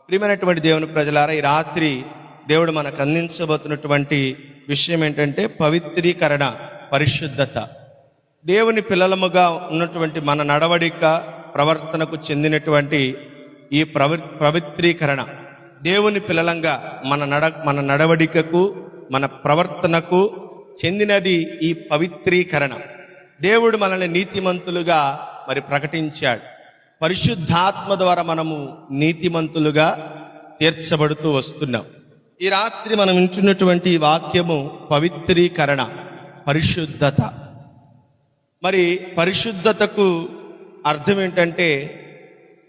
ప్రియమైనటువంటి దేవుని ప్రజలారా, ఈ రాత్రి దేవుడు మనకు అందించబోతున్నటువంటి విషయం ఏంటంటే పవిత్రీకరణ, పరిశుద్ధత. దేవుని పిల్లలముగా ఉన్నటువంటి మన నడవడిక, ప్రవర్తనకు చెందినటువంటి ఈ పవిత్రీకరణ, దేవుని పిల్లలంగా మన నడవడికకు, మన ప్రవర్తనకు చెందినది ఈ పవిత్రీకరణ. దేవుడు మనల్ని నీతిమంతులుగా ప్రకటించాడు. పరిశుద్ధాత్మ ద్వారా మనము నీతిమంతులుగా తీర్చబడుతూ వస్తున్నాం. ఈ రాత్రి మనం వింటున్నటువంటి వాక్యము పవిత్రీకరణ, పరిశుద్ధత. మరి పరిశుద్ధతకు అర్థం ఏంటంటే,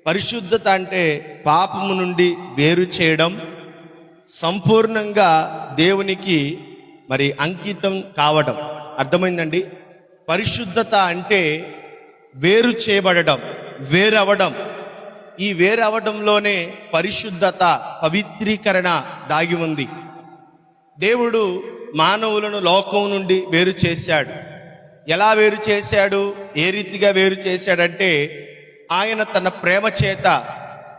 పరిశుద్ధత అంటే పాపము నుండి వేరు చేయడం, సంపూర్ణంగా దేవునికి అంకితం కావడం. అర్థమైందండి? పరిశుద్ధత అంటే వేరు చేయబడడం, వేరవడం. ఈ వేరవడంలోనే పరిశుద్ధత, పవిత్రీకరణ దాగి ఉంది. దేవుడు మానవులను లోకం నుండి వేరు చేశాడు. ఎలా వేరు చేశాడు? ఏ రీతిగా వేరు చేశాడంటే, ఆయన తన ప్రేమ చేత,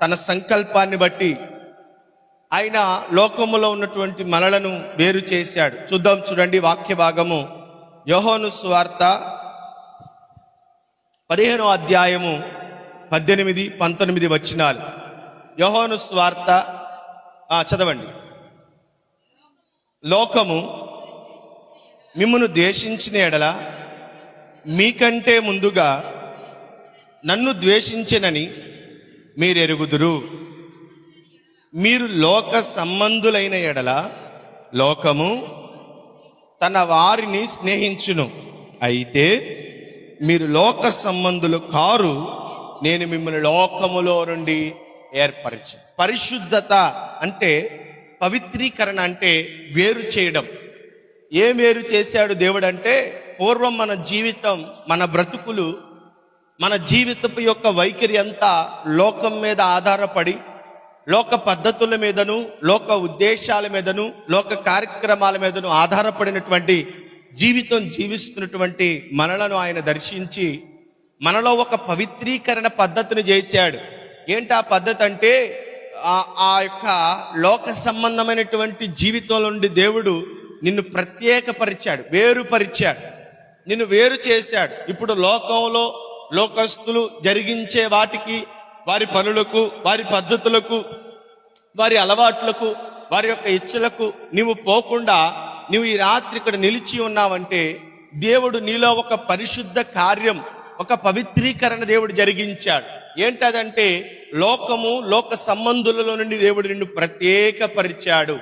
తన సంకల్పాన్ని బట్టి ఆయన లోకములో ఉన్నటువంటి మనలను వేరు చేశాడు. చూడండి వాక్య భాగము. యోహాను సువార్త 15వ అధ్యాయము 18, 19 వచనాలు. యోహాను సువార్త చదవండి. లోకము మిమ్మును ద్వేషించిన ఎడల మీకంటే ముందుగా నన్ను ద్వేషించెనని మీరెరుగుదురు. మీరు లోక సంబంధులైన ఎడల లోకము తన వారిని స్నేహించును. అయితే మీరు లోక సంబంధులు కారు, నేను మిమ్మల్ని లోకములో నుండి ఏర్పరిచి. పరిశుద్ధత అంటే, పవిత్రీకరణ అంటే వేరు చేయడం. ఏం వేరు చేశాడు దేవుడు అంటే, పూర్వం మన జీవితం, మన బ్రతుకులు, మన జీవితపు యొక్క వైఖరి అంతా లోకం మీద ఆధారపడి, లోక పద్ధతుల మీదను, లోక ఉద్దేశాల మీదను, లోక కార్యక్రమాల మీదను ఆధారపడినటువంటి జీవితం జీవిస్తున్నటువంటి మనలను ఆయన దర్శించి మనలో ఒక పవిత్రీకరణ పద్ధతిని చేశాడు. ఏంటి ఆ పద్ధతి అంటే, ఆ యొక్క లోక సంబంధమైనటువంటి జీవితం నుండి దేవుడు నిన్ను ప్రత్యేకపరిచాడు, వేరుపరిచాడు, నిన్ను వేరు చేశాడు. ఇప్పుడు లోకంలో లోకస్తులు జరిగించే వాటికి, వారి పనులకు, వారి పద్ధతులకు, వారి అలవాట్లకు, వారి యొక్క ఇచ్చలకు నీవు పోకుండా నువ్వు ఈ రాత్రి ఇక్కడ నిలిచి ఉన్నావంటే, దేవుడు నీలో ఒక పరిశుద్ధ కార్యం, ఒక పవిత్రీకరణ దేవుడు జరిగించాడు. ఏంటదంటే, లోకము, లోక సంబంధులలో నుండి దేవుడు నిన్ను ప్రత్యేకపరిచాడు.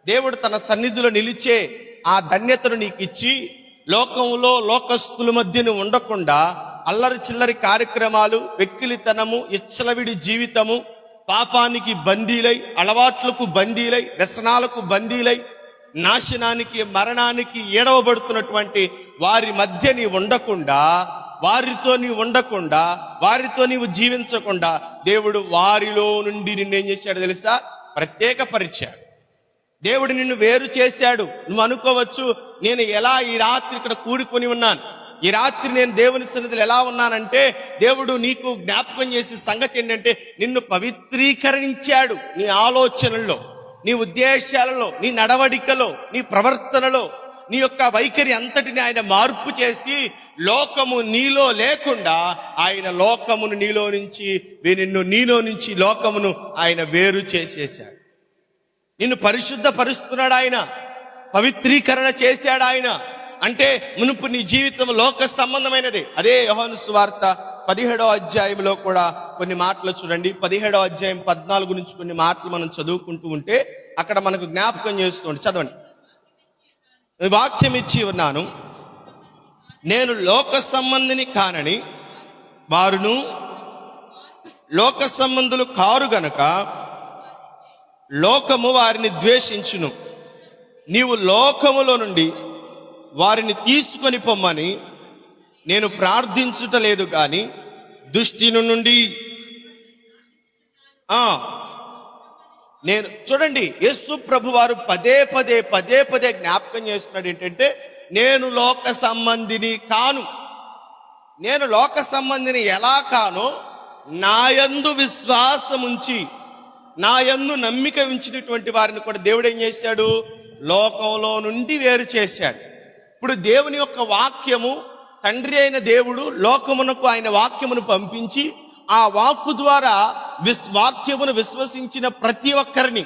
దేవుడు తన సన్నిధిలో నిలిచే ఆ ధన్యతను నీకు ఇచ్చి, లోకంలో లోకస్తుల మధ్య నువ్వు ఉండకుండా అల్లరి చిల్లరి కార్యక్రమాలు, వెక్కిలితనము, ఇచ్చలవిడి జీవితము, పాపానికి బందీలై, అలవాట్లకు బందీలై, వ్యసనాలకు బందీలై, నాశనానికి, మరణానికి ఏడవబడుతున్నటువంటి వారి మధ్య నీ ఉండకుండా, వారితో నీవు ఉండకుండా, వారితో నీవు జీవించకుండా దేవుడు వారిలో నుండి నిన్నేం చేశాడు తెలుసా? ప్రత్యేకపరిచాడు. దేవుడు నిన్ను వేరు చేశాడు. నువ్వు అనుకోవచ్చు, నేను ఎలా ఈ రాత్రి ఇక్కడ కూడుకొని ఉన్నాను, ఈ రాత్రి నేను దేవుని సన్నిధిలో ఎలా ఉన్నానంటే, దేవుడు నీకు జ్ఞాపకం చేసే సంగతి ఏంటంటే, నిన్ను పవిత్రీకరించాడు. నీ ఆలోచనల్లో, నీ ఉద్దేశాలలో, నీ నడవడికలో, నీ ప్రవర్తనలో, నీ యొక్క వైఖరి అంతటిని ఆయన మార్పు చేసి, లోకము నీలో లేకుండా ఆయన లోకమును నీలో నుంచి, నీలో నుంచి లోకమును ఆయన వేరు చేసేశాడు. నిన్ను పరిశుద్ధపరుస్తున్నాడు ఆయన, పవిత్రీకరణ చేశాడు ఆయన. అంటే మునుపు నీ జీవితం లోక సంబంధమైనది. అదే యోహాను సువార్త 17వ అధ్యాయంలో కూడా కొన్ని మాటలు చూడండి. 17వ అధ్యాయం 14 నుంచి కొన్ని మాటలు మనం చదువుకుంటూ ఉంటే అక్కడ మనకు జ్ఞాపకం చేస్తుంది. చదవండి. వాక్యం ఇచ్చి ఉన్నాను, నేను లోక సంబంధిని కానని వారును లోక సంబంధులు కారు గనక లోకము వారిని ద్వేషించును. నీవు లోకములో నుండి వారిని తీసుకొని పొమ్మని నేను ప్రార్థించుటలేదు కానీ దుష్టిని నుండి నేను. చూడండి, యేసు ప్రభు వారు పదే పదే జ్ఞాపకం చేస్తున్నాడు ఏంటంటే, నేను లోక సంబంధిని కాను. నేను లోక సంబంధిని ఎలా కానో, నాయందు విశ్వాసముంచి నా యందు నమ్మిక ఉంచినటువంటి వారిని కూడా దేవుడు ఏం చేశాడు? లోకంలో నుండి వేరు చేశాడు. ఇప్పుడు దేవుని యొక్క వాక్యము, తండ్రి అయిన దేవుడు లోకమునకు ఆయన వాక్యమును పంపించి ఆ వాక్కు ద్వారా వాక్యమును విశ్వసించిన ప్రతి ఒక్కరిని,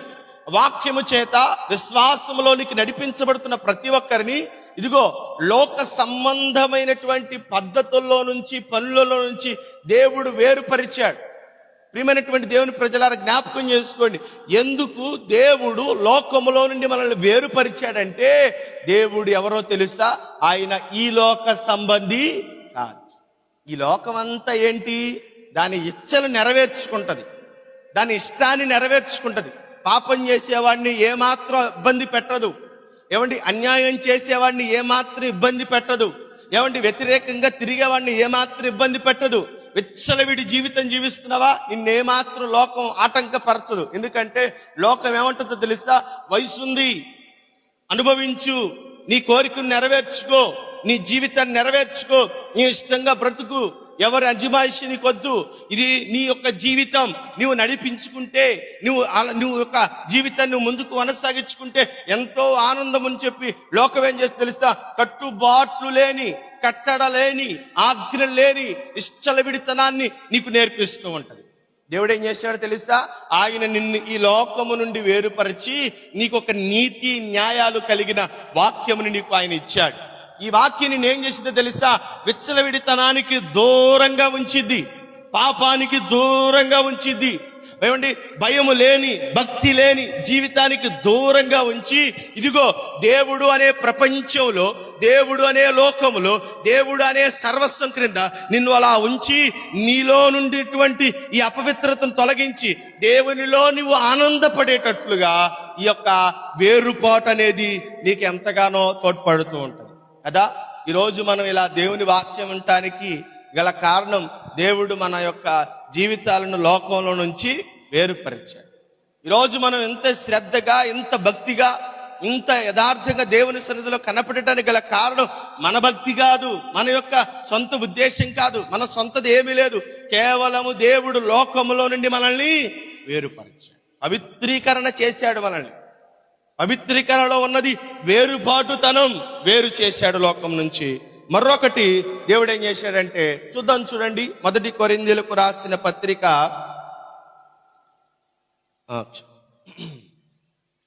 వాక్యము చేత విశ్వాసములోనికి నడిపించబడుతున్న ప్రతి ఒక్కరిని ఇదిగో లోక సంబంధమైనటువంటి పద్ధతుల్లో నుంచి, పనులలో నుంచి దేవుడు వేరుపరిచాడు. ప్రియమైనటువంటి దేవుని ప్రజలారా, జ్ఞాపకం చేసుకోండి, ఎందుకు దేవుడు లోకములో నుండి మనల్ని వేరుపరిచాడంటే, దేవుడు ఎవరో తెలుసా? ఆయన ఈ లోక సంబంధి కాదు. ఈ లోకమంతా ఏంటి? దాని ఇచ్చలు నెరవేర్చుకుంటది, దాని ఇష్టాన్ని నెరవేర్చుకుంటది. పాపం చేసేవాడిని ఏమాత్రం ఇబ్బంది పెట్టదు. ఏమండి, అన్యాయం చేసేవాడిని ఏమాత్రం ఇబ్బంది పెట్టదు. ఏమండి, వ్యతిరేకంగా తిరిగేవాడిని ఏమాత్రం ఇబ్బంది పెట్టదు. విచ్చలవిడి జీవితం జీవిస్తున్నావా, నిన్నేమాత్రం లోకం ఆటంకపరచదు. ఎందుకంటే లోకం ఏమంటుందో తెలుసా? వయసుంది, అనుభవించు, నీ కోరికను నెరవేర్చుకో, నీ జీవితాన్ని నెరవేర్చుకో, నీ ఇష్టంగా బ్రతుకు, ఎవరి అజమాయిషి నీకొద్దు, ఇది నీ యొక్క జీవితం, నువ్వు నడిపించుకుంటే, నువ్వు యొక్క జీవితాన్ని నువ్వు ముందుకు కొనసాగించుకుంటే ఎంతో ఆనందం అని చెప్పి లోకం ఏం చేసి తెలుసా? కట్టుబాట్లు లేని, కట్టడ లేని, ఆజ్ఞ లేని ఇష్టలవిడితనాన్ని నీకు నేర్పిస్తూ ఉంటది. దేవుడు ఏం చేశాడో తెలుసా? ఆయన నిన్ను ఈ లోకము నుండి వేరుపరిచి నీకు ఒక నీతి న్యాయాలు కలిగిన వాక్యముని నీకు ఆయన ఇచ్చాడు. ఈ వాక్యం నేను ఏం చేసిందో తెలుసా? విచ్చలవిడితనానికి దూరంగా ఉంచిద్ది, పాపానికి దూరంగా ఉంచిద్ది. ఏమండి, భయము లేని, భక్తి లేని జీవితానికి దూరంగా ఉంచి ఇదిగో దేవుడు అనే ప్రపంచంలో, దేవుడు అనే లోకములో, దేవుడు అనే సర్వస్వం క్రింద నిన్ను అలా ఉంచి నీలో నుండిటువంటి ఈ అపవిత్రతను తొలగించి దేవునిలో నువ్వు ఆనందపడేటట్లుగా ఈ యొక్క వేరుపాటు అనేది నీకు ఎంతగానో తోడ్పడుతూ ఉంటుంది కదా. ఈరోజు మనం ఇలా దేవుని వాక్యం వినటానికి గల కారణం, దేవుడు మన యొక్క జీవితాలను లోకంలో నుంచి వేరుపరిచాడు. ఈరోజు మనం ఎంత శ్రద్ధగా, ఎంత భక్తిగా, ఇంత యథార్థంగా దేవుని సన్నిధిలో కనపడటానికి గల కారణం మన భక్తి కాదు, మన యొక్క సొంత ఉద్దేశం కాదు, మన సొంతది ఏమీ లేదు. కేవలము దేవుడు లోకములో నుండి మనల్ని వేరుపరిచాడు, పవిత్రీకరణ చేశాడు. మనల్ని పవిత్రీకరణలో ఉన్నది వేరుబాటుతనం, వేరు చేశాడు లోకం నుంచి. మరొకటి దేవుడు ఏం చేశాడంటే చూద్దాం, చూడండి. 1 కొరింథీయులకు రాసిన పత్రిక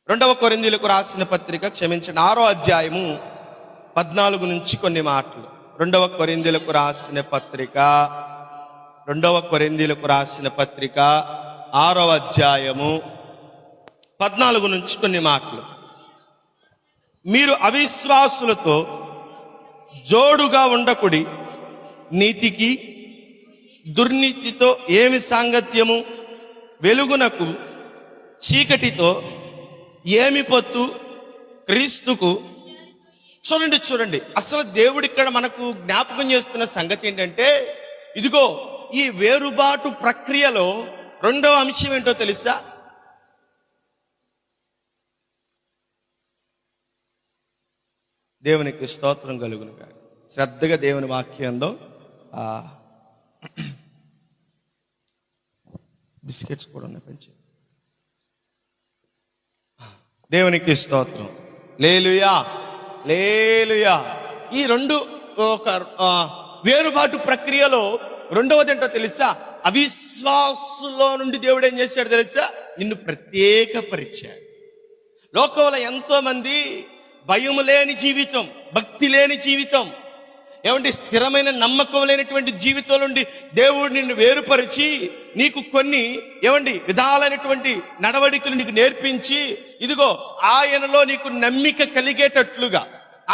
2 కొరింథీయులకు రాసిన పత్రిక, క్షమించండి, 6వ అధ్యాయము 14 నుంచి కొన్ని మాటలు. 2 కొరింథీయులకు రాసిన పత్రిక, 2 కొరింథీయులకు రాసిన పత్రిక 6వ అధ్యాయము 14 నుంచి కొన్ని మాటలు. మీరు అవిశ్వాసులతో జోడుగా ఉండకుడి, నీతికి దుర్నీతితో ఏమి సాంగత్యము, వెలుగునకు చీకటితో ఏమి పొత్తు, క్రీస్తుకు. చూడండి, అసలు దేవుడు ఇక్కడ మనకు జ్ఞాపకం చేస్తున్న సంగతి ఏంటంటే, ఇదిగో ఈ వేరుబాటు ప్రక్రియలో రెండవ అంశం ఏంటో తెలుసా? దేవునికి స్తోత్రం కలుగునుగా. శ్రద్ధగా దేవుని వాక్యంలో బిస్కెట్స్ కూడా ఉన్నాయి, పెంచి. దేవునికి స్తోత్రం, లేలుయా, లేలుయా. ఈ రెండు ఒక వేరుబాటు ప్రక్రియలో రెండవది ఏంటో తెలుసా? అవిశ్వాసులో నుండి దేవుడు ఏం చేశాడు తెలుసా? నిన్ను ప్రత్యేకపరిచాడు. లోకంలో ఎంతో మంది భయము లేని జీవితం, భక్తి లేని జీవితం, ఏమంటే స్థిరమైన నమ్మకం లేనటువంటి జీవితం నుండి దేవుడు నిన్ను వేరుపరిచి నీకు కొన్ని విధాలైనటువంటి నడవడికలు నీకు నేర్పించి ఇదిగో ఆయనలో నీకు నమ్మిక కలిగేటట్లుగా,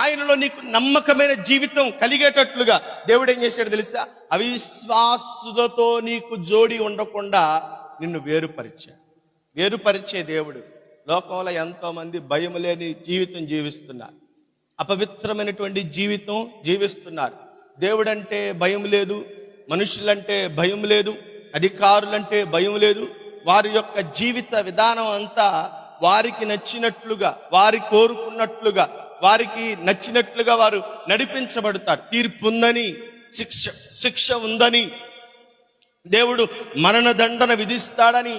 ఆయనలో నీకు నమ్మకమైన జీవితం కలిగేటట్లుగా దేవుడు ఏం చేశాడు తెలుసా? అవిశ్వాసులతో నీకు జోడి ఉండకుండా నిన్ను వేరుపరిచే దేవుడు. లోకంలో ఎంతో మంది భయం లేని జీవితం జీవిస్తున్నారు, అపవిత్రమైనటువంటి జీవితం జీవిస్తున్నారు. దేవుడంటే భయం లేదు, మనుషులంటే భయం లేదు, అధికారులంటే భయం లేదు. వారి యొక్క జీవిత విధానం అంతా వారికి నచ్చినట్లుగా, వారి కోరుకున్నట్లుగా, వారికి నచ్చినట్లుగా వారు నడిపించబడతారు. తీర్పు ఉందని, శిక్ష ఉందని, దేవుడు మరణదండన విధిస్తాడని,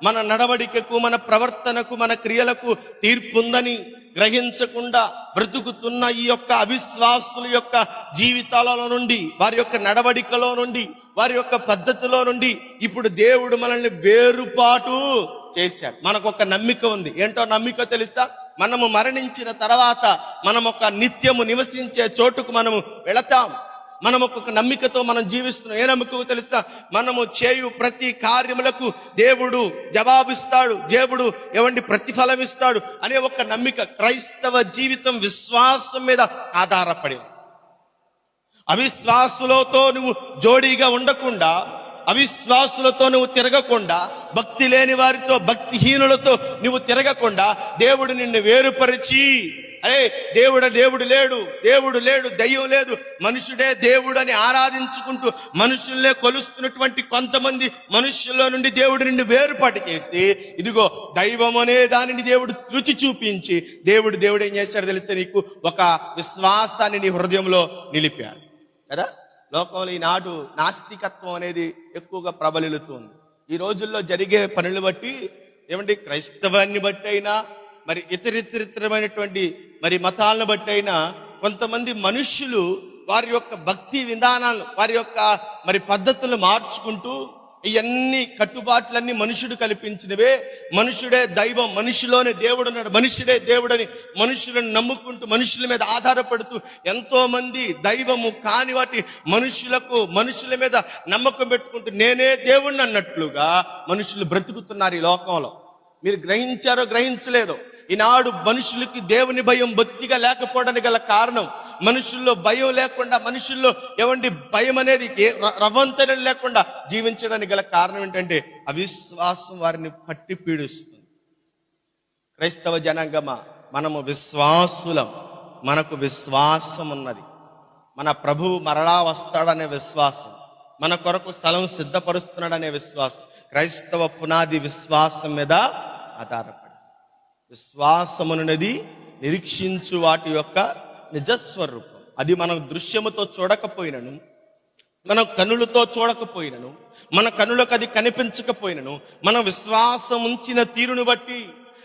మన నడవడికకు, మన ప్రవర్తనకు, మన క్రియలకు తీర్పుందని గ్రహించకుండా బ్రతుకుతున్న ఈ యొక్క అవిశ్వాసుల యొక్క జీవితాలలో నుండి, వారి యొక్క నడవడికలో నుండి, వారి యొక్క పద్ధతిలో నుండి ఇప్పుడు దేవుడు మనల్ని వేరుపాటు చేశాడు. మనకు ఒక నమ్మిక ఉంది. ఏంటో నమ్మిక తెలుసా? మనము మరణించిన తర్వాత మనం ఒక నిత్యము నివసించే చోటుకు మనము వెళతాం. మనం ఒక నమ్మికతో మనం జీవిస్తున్నాం. ఏ నమ్మిక తెలుసా? మనము చేయు ప్రతి కార్యములకు దేవుడు జవాబిస్తాడు, దేవుడు ప్రతిఫలం ఇస్తాడు అనే ఒక నమ్మిక. క్రైస్తవ జీవితం విశ్వాసం మీద ఆధారపడి, అవిశ్వాసులతో నువ్వు జోడీగా ఉండకుండా, అవిశ్వాసులతో నువ్వు తిరగకుండా, భక్తి లేని వారితో, భక్తిహీనులతో నువ్వు తిరగకుండా దేవుడు నిన్ను వేరుపరిచి, అరే దేవుడు లేడు, దయ్యం లేదు, మనుషుడే దేవుడు అని ఆరాధించుకుంటూ మనుషుల్లే కొలుస్తున్నటువంటి కొంతమంది మనుషుల్లో నుండి దేవుడు నిన్ను వేరుపాటు చేసి, ఇదిగో దైవం అనే దానిని దేవుడు రుచి చూపించి దేవుడు ఏం చేశాడు తెలుసా? నీకు ఒక విశ్వాసాన్ని నీ హృదయంలో నిలిపాడు కదా. లోకంలో ఈనాడు నాస్తికత్వం అనేది ఎక్కువగా ప్రబలిల్లుతుంది. ఈ రోజుల్లో జరిగే పనులు బట్టి క్రైస్తవాన్ని బట్టి అయినా, మరి ఇతరితరమైనటువంటి మరి మతాలను బట్టి అయినా కొంతమంది మనుష్యులు వారి యొక్క భక్తి విధానాలు, వారి యొక్క మరి పద్ధతులు మార్చుకుంటూ, ఇవన్నీ కట్టుబాట్లన్నీ మనుషుడు కల్పించినవే, మనుషుడే దైవం, మనిషిలోనే దేవుడు ఉన్నాడు, మనుషుడే దేవుడని మనుషులను నమ్ముకుంటూ, మనుషుల మీద ఆధారపడుతూ ఎంతో మంది దైవము కాని వాటి మనుషుల మీద నమ్మకం పెట్టుకుంటూ నేనే దేవుణ్ణి అన్నట్లుగా మనుషులు బ్రతుకుతున్నారు ఈ లోకంలో. మీరు గ్రహించారో గ్రహించలేదో, ఈనాడు మనుషులకి దేవుని భయం బొత్తిగా లేకపోవడానికి గల కారణం, మనుషుల్లో భయం లేకుండా, మనుషుల్లో భయం అనేది రవంతరం లేకుండా జీవించడానికి గల కారణం ఏంటంటే అవిశ్వాసం వారిని పట్టి పీడిస్తుంది. క్రైస్తవ జనాంగమా, మనము విశ్వాసులం. మనకు విశ్వాసం ఉన్నది. మన ప్రభువు మరలా వస్తాడనే విశ్వాసం, మన కొరకు స్థలం సిద్ధపరుస్తున్నాడనే విశ్వాసం. క్రైస్తవ పునాది విశ్వాసం మీద ఆధారపడి, విశ్వాసమునది నిరీక్షించు వాటి యొక్క నిజస్వరూపం. అది మనం దృశ్యముతో చూడకపోయినను, మన కనులతో చూడకపోయినను, మన కనులకు అది కనిపించకపోయినను, మన విశ్వాసం ఉంచిన తీరును బట్టి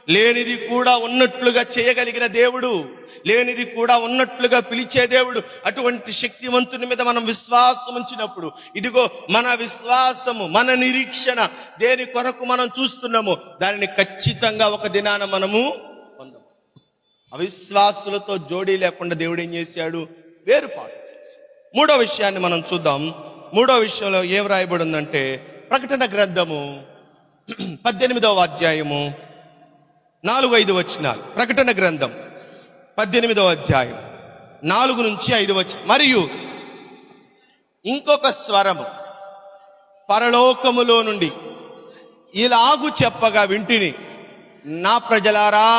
లేనిది కూడా ఉన్నట్లుగా చేయగలిగిన దేవుడు, లేనిది కూడా ఉన్నట్లుగా పిలిచే దేవుడు, అటువంటి శక్తివంతుని మీద మనం విశ్వాసం ఉంచినప్పుడు, ఇదిగో మన విశ్వాసము, మన నిరీక్షణ దేని కొరకు మనం చూస్తున్నామో దానిని ఖచ్చితంగా ఒక దినాన మనము పొందము. అవిశ్వాసులతో జోడీ లేకుండా దేవుడు ఏం చేశాడు? వేరుపాటు చేశాడు. మూడో విషయాన్ని మనం చూద్దాం. మూడో విషయంలో ఏం రాయబడి ఉందంటే, ప్రకటన గ్రంథము 18వ అధ్యాయము 4-5 వచనాలు. ప్రకటన గ్రంథం 18వ అధ్యాయం 4-5 వచనం. మరియు ఇంకొక స్వరము పరలోకములో నుండి ఇలాగు చెప్పగా వింటిని, నా ప్రజలారా,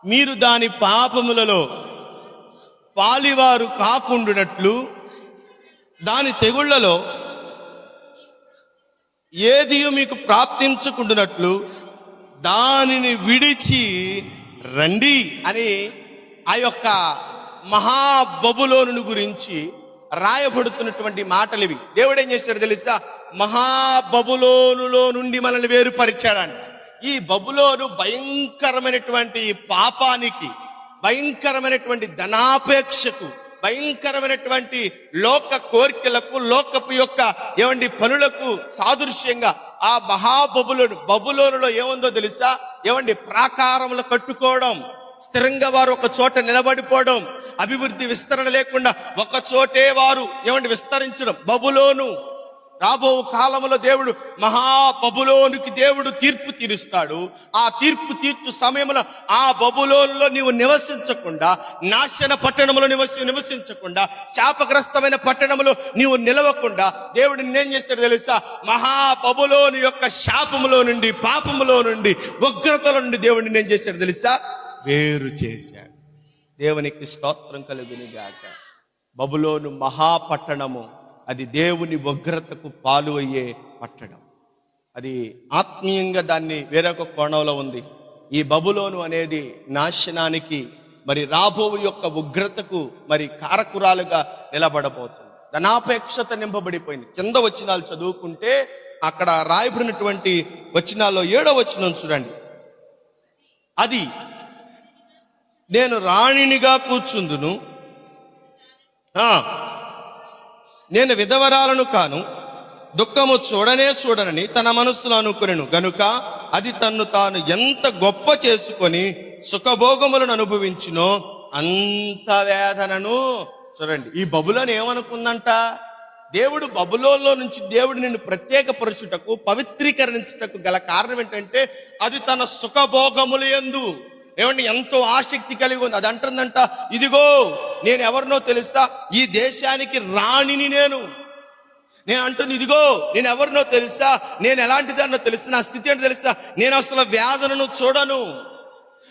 మీరు దాని పాపములలో పాలివారు కాకుండునట్లు, దాని తెగుళ్లలో ఏది మీకు ప్రాప్తించకుండునట్లు దానిని విడిచి రండి అని ఆ యొక్క మహాబబులోను గురించి రాయబడుతున్నటువంటి మాటలు ఇవి. దేవుడు ఏం చేశాడు తెలుసా? మహాబబులోనులో నుండి మనల్ని వేరుపరిచాడంట. ఈ బబులోను భయంకరమైనటువంటి పాపానికి, భయంకరమైనటువంటి ధనాపేక్షకు, భయంకరమైనటువంటి లోక కోరికలకు, లోకపు యొక్క పనులకు సాదృశ్యంగా ఆ బబులోనులో ఏముందో తెలుసా? ప్రాకారములు కట్టుకోవడం, స్థిరంగా వారు ఒక చోట నిలబడిపోవడం, అభివృద్ధి విస్తరణ లేకుండా ఒక చోటే వారు విస్తరించడం. బబులోను రాబో కాలంలో దేవుడు మహాబబులోనుకి దేవుడు తీర్పు తీరుస్తాడు. ఆ తీర్పు తీర్చు సమయంలో ఆ బబులోనులో నీవు నివసించకుండా, నాశన పట్టణంలో నివసించకుండా, శాపగ్రస్తమైన పట్టణంలో నీవు నిలవకుండా దేవుడు నిన్నేం చేస్తాడు తెలుసా? మహాబబులోను యొక్క శాపములో నుండి, పాపములో నుండి, ఉగ్రతలో నుండి దేవుడు నిన్నేం చేస్తాడు తెలుసా? వేరు చేశాడు. దేవునికి స్తోత్రం కలుగునుగాక. బబులోను మహాపట్టణము, అది దేవుని ఉగ్రతకు పాలు అయ్యే పట్టణం. అది ఆత్మీయంగా దాన్ని వేరొక కోణంలో ఉంది. ఈ బబులోను అనేది నాశనానికి, మరి రాబో యొక్క ఉగ్రతకు మరి కారకురాలుగా నిలబడబోతుంది. ధనాపేక్షత నింపబడిపోయింది. కింద వచనాలు చదువుకుంటే అక్కడ రాయబడినటువంటి వచనాల్లో 7వ వచనం చూడండి. అది నేను రాణినిగా కూర్చుందును, నేను విధవరాలను కాను, దుఃఖము చూడనని తన మనస్సులో అనుకునేను గనుక అది తన్ను తాను ఎంత గొప్ప చేసుకొని సుఖభోగములను అనుభవించునో అంత వేదనను. చూడండి, ఈ బబులోను ఏమనుకుందంట? దేవుడు బబులోన్లో నుంచి దేవుడు నిన్ను ప్రత్యేకపరచుటకు, పవిత్రీకరించుటకు గల కారణం ఏంటంటే అది తన సుఖభోగములు యందు ఏమండి ఎంతో ఆసక్తి కలిగి ఉంది. అది అంటుందంట, ఇదిగో నేను ఎవరినో తెలుస్తా, ఈ దేశానికి రాణిని నేను అంటుంది. ఇదిగో నేను ఎవరినో తెలుసా, నేను ఎలాంటిదన్నో తెలుసు, నా స్థితి ఏంటో తెలుసా, నేను అసలు వేదనను చూడను,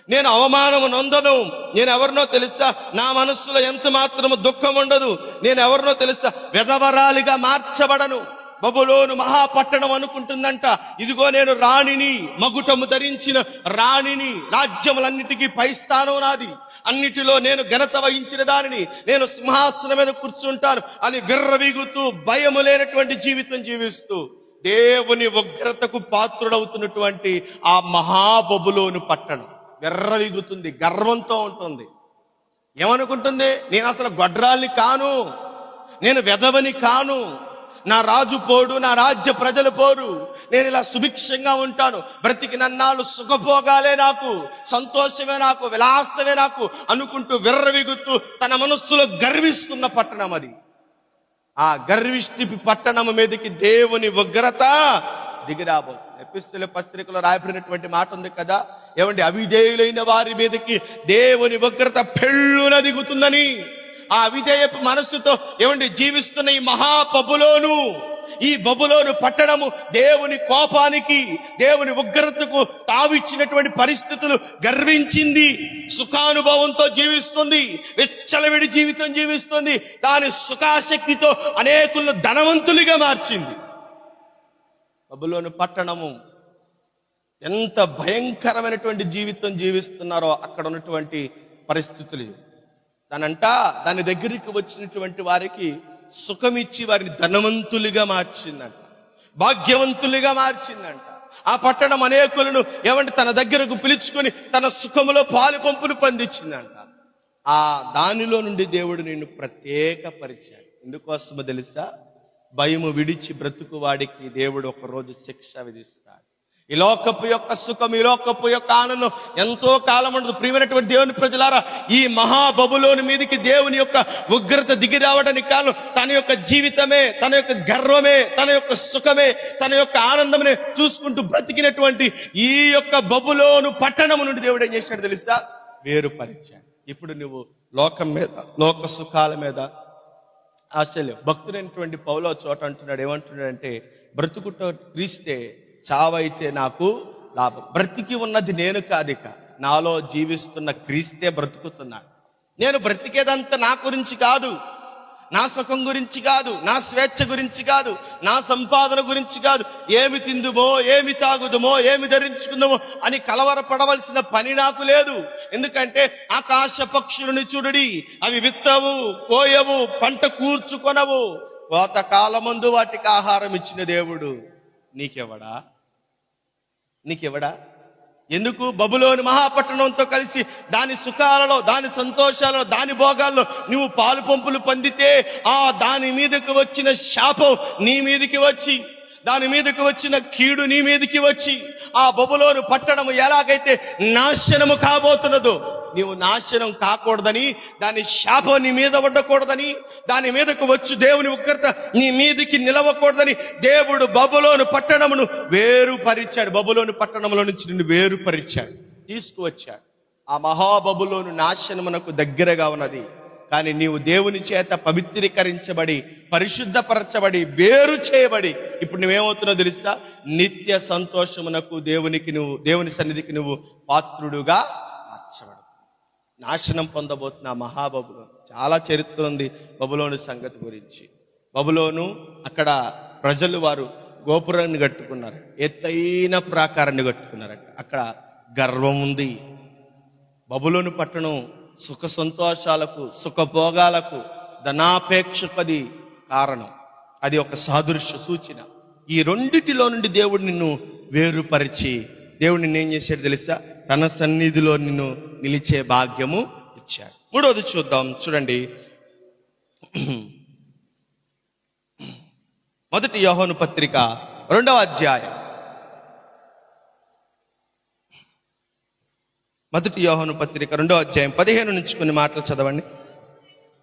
నేను అవమానము నొందను, నేను ఎవరినో తెలుసా, నా మనస్సులో ఎంత మాత్రము దుఃఖం ఉండదు, నేను ఎవరినో తెలుసా, విధవరాలిగా మార్చబడను. బబులోను మహాపట్టణం అనుకుంటుందంట, ఇదిగో నేను రాణిని, మగుటము ధరించిన రాణిని, రాజ్యములన్నిటికీ పై స్థానం నాది, అన్నిటిలో నేను ఘనత వహించిన దానిని, నేను సింహాసనం మీద కూర్చుంటాను అని విర్రవీగుతూ భయము లేనటువంటి జీవితం జీవిస్తూ దేవుని ఉగ్రతకు పాత్రుడవుతున్నటువంటి ఆ మహాబబులోను పట్టణం విర్రవీగుతుంది, గర్వంతో ఉంటుంది. ఏమనుకుంటుంది? నేను అసలు గొడ్రాల్ని కాను, నేను వెధవని కాను, నా రాజు పోడు, నా రాజ్య ప్రజలు పోరు, నేను ఇలా సుభిక్షంగా ఉంటాను, బ్రతికి నన్నాళ్ళు సుఖభోగాలే నాకు, సంతోషమే నాకు, విలాసమే నాకు అనుకుంటూ విర్రవీగుతూ తన మనస్సులో గర్విస్తున్న పట్టణం అది. ఆ గర్విష్టి పట్టణం మీదకి దేవుని ఉగ్రత దిగిరాబోతుంది. ఎపిస్తుల పత్రికలో రాయబడినటువంటి మాట ఉంది కదా, ఏమండి, అవిధేయులైన వారి మీదకి దేవుని ఉగ్రత పెళ్ళున దిగుతుందని. ఆ అవిధేయపు మనస్సుతో ఏమండి జీవిస్తున్న ఈ మహాబబులోను, ఈ బబులోను పట్టణము దేవుని కోపానికి, దేవుని ఉగ్రతకు తావిచ్చినటువంటి పరిస్థితులు గర్వించింది, సుఖానుభవంతో జీవిస్తుంది, విచ్చలవిడి జీవితం జీవిస్తుంది, దాని సుఖాశక్తితో అనేకులను ధనవంతులుగా మార్చింది. బబులోను పట్టణము ఎంత భయంకరమైనటువంటి జీవితం జీవిస్తున్నారో అక్కడ ఉన్నటువంటి పరిస్థితులు. దాని దగ్గరికి వచ్చినటువంటి వారికి సుఖమిచ్చి వారిని ధనవంతులుగా మార్చిందంట, భాగ్యవంతులుగా మార్చిందంట. ఆ పట్టణం అనేకులను ఏమంటే తన దగ్గరకు పిలుచుకొని తన సుఖములో పాలు పంపులు పొందించిందంట. ఆ దానిలో నుండి దేవుడు నిన్ను ప్రత్యేకపరిచాడు. ఎందుకోసమో తెలుసా? భయము విడిచి బ్రతుకు వాడికి దేవుడు ఒకరోజు శిక్ష విధిస్తాడు. ఈ లోకపు యొక్క సుఖం, ఈ లోకపు యొక్క ఆనందం ఎంతో కాలం ఉండదు. ప్రియమైనటువంటి దేవుని ప్రజలారా, ఈ మహాబబులోని మీదకి దేవుని యొక్క ఉగ్రత దిగి రావడానికి కారణం తన యొక్క జీవితమే, తన యొక్క గర్వమే, తన యొక్క సుఖమే, తన యొక్క ఆనందమే చూసుకుంటూ బ్రతికినటువంటి ఈ యొక్క బబులోను పట్టణము నుండి దేవుడు ఏం చేశాడు తెలుసా? వేరుపరిచాడు. ఇప్పుడు నువ్వు లోకం మీద, లోక సుఖాల మీద ఆశలేవు. భక్తుడైనటువంటి పౌలు చోట అంటున్నాడు, ఏమంటున్నాడంటే, బ్రతుకుట క్రీస్తే, చావైతే నాకు లాభం. బ్రతికి ఉన్నది నేను కాదిక, నాలో జీవిస్తున్న క్రీస్తే బ్రతుకుతున్నాడు. నేను బ్రతికేదంతా నా గురించి కాదు, నా సుఖం గురించి కాదు, నా స్వేచ్ఛ గురించి కాదు, నా సంపాదన గురించి కాదు, ఏమి తిందుమో, ఏమి తాగుదుమో, ఏమి ధరించుకుందామో అని కలవరపడవలసిన పని నాకు లేదు. ఎందుకంటే ఆకాశ పక్షులను చూడుడి, అవి విత్తవు, కోయవు, పంట కూర్చుకొనవు, కోతకాలమందు వాటికి ఆహారం ఇచ్చిన దేవుడు నీకెవడా? ఎందుకు? బబులోని మహాపట్టణంతో కలిసి దాని సుఖాలలో, దాని సంతోషాలలో, దాని భోగాల్లో నువ్వు పాలు పంపులు పొందితే ఆ దాని మీదకి వచ్చిన శాపం నీ మీదకి వచ్చి, దాని మీదకి వచ్చిన కీడు నీ మీదకి వచ్చి, ఆ బబులోను పట్టణము ఎలాగైతే నాశనము కాబోతున్నదో, నీవు నాశనం కాకూడదని, దాని శాపం నీ మీద ఉండకూడదని, దాని మీదకు వచ్చి దేవుని ఉగ్రత నీ మీదకి నిలవకూడదని దేవుడు బబులోను పట్టణమును వేరుపరిచాడు. బబులోను పట్టణంలో నుంచి నిన్ను వేరుపరిచాడు, తీసుకువచ్చాడు. ఆ మహాబబులోను నాశనమునకు దగ్గరగా ఉన్నది. కానీ నీవు దేవుని చేత పవిత్రీకరించబడి, పరిశుద్ధపరచబడి, వేరు చేయబడి ఇప్పుడు నువ్వేమవుతున్నావు తెలుసా? నిత్య సంతోషమునకు దేవుని సన్నిధికి నువ్వు పాత్రుడుగా మార్చబడు. నాశనం పొందబోతున్న మహాబబులోను. చాలా చరిత్ర ఉంది బబులోను సంగతి గురించి. బబులోను అక్కడ ప్రజలు వారు గోపురాన్ని కట్టుకున్నారు, ఎత్తైన ప్రాకారాన్ని కట్టుకున్నారట. అక్కడ గర్వం ఉంది. బబులోను పట్టణం సుఖ సంతోషాలకు, సుఖభోగాలకు, ధనాపేక్షకది కారణం. అది ఒక సాదృశ్య సూచన. ఈ రెండిటిలో నుండి దేవుడు నిన్ను వేరుపరిచి దేవుడు నిన్ను ఏం చేశాడు తెలుసా? తన సన్నిధిలో నిన్ను నిలిచే భాగ్యము ఇచ్చాడు. మూడవది చూద్దాం, చూడండి. మొదటి యోహాను పత్రిక 2వ అధ్యాయం. మొదటి యోహాను పత్రిక 2వ అధ్యాయం 15 నుంచి కొన్ని మాటలు చదవండి.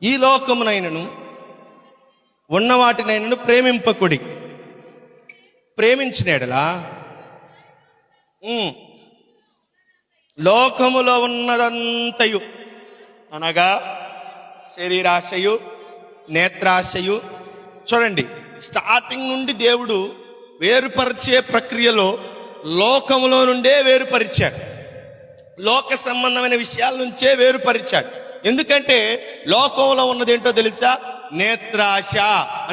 ఈ లోకమునైనను ఉన్న వాటినైనను ప్రేమింపకుడి. ప్రేమించిన ఎడలా లోకములో ఉన్నదంతయు అనగా శరీరాశయు, నేత్రాశయు. చూడండి, స్టార్టింగ్ నుండి దేవుడు వేరుపరిచే ప్రక్రియలో లోకములో నుండే వేరుపరిచాడు. లోక సంబంధమైన విషయాల నుంచే వేరుపరిచాడు. ఎందుకంటే లోకంలో ఉన్నదేంటో తెలుసా? నేత్రాశ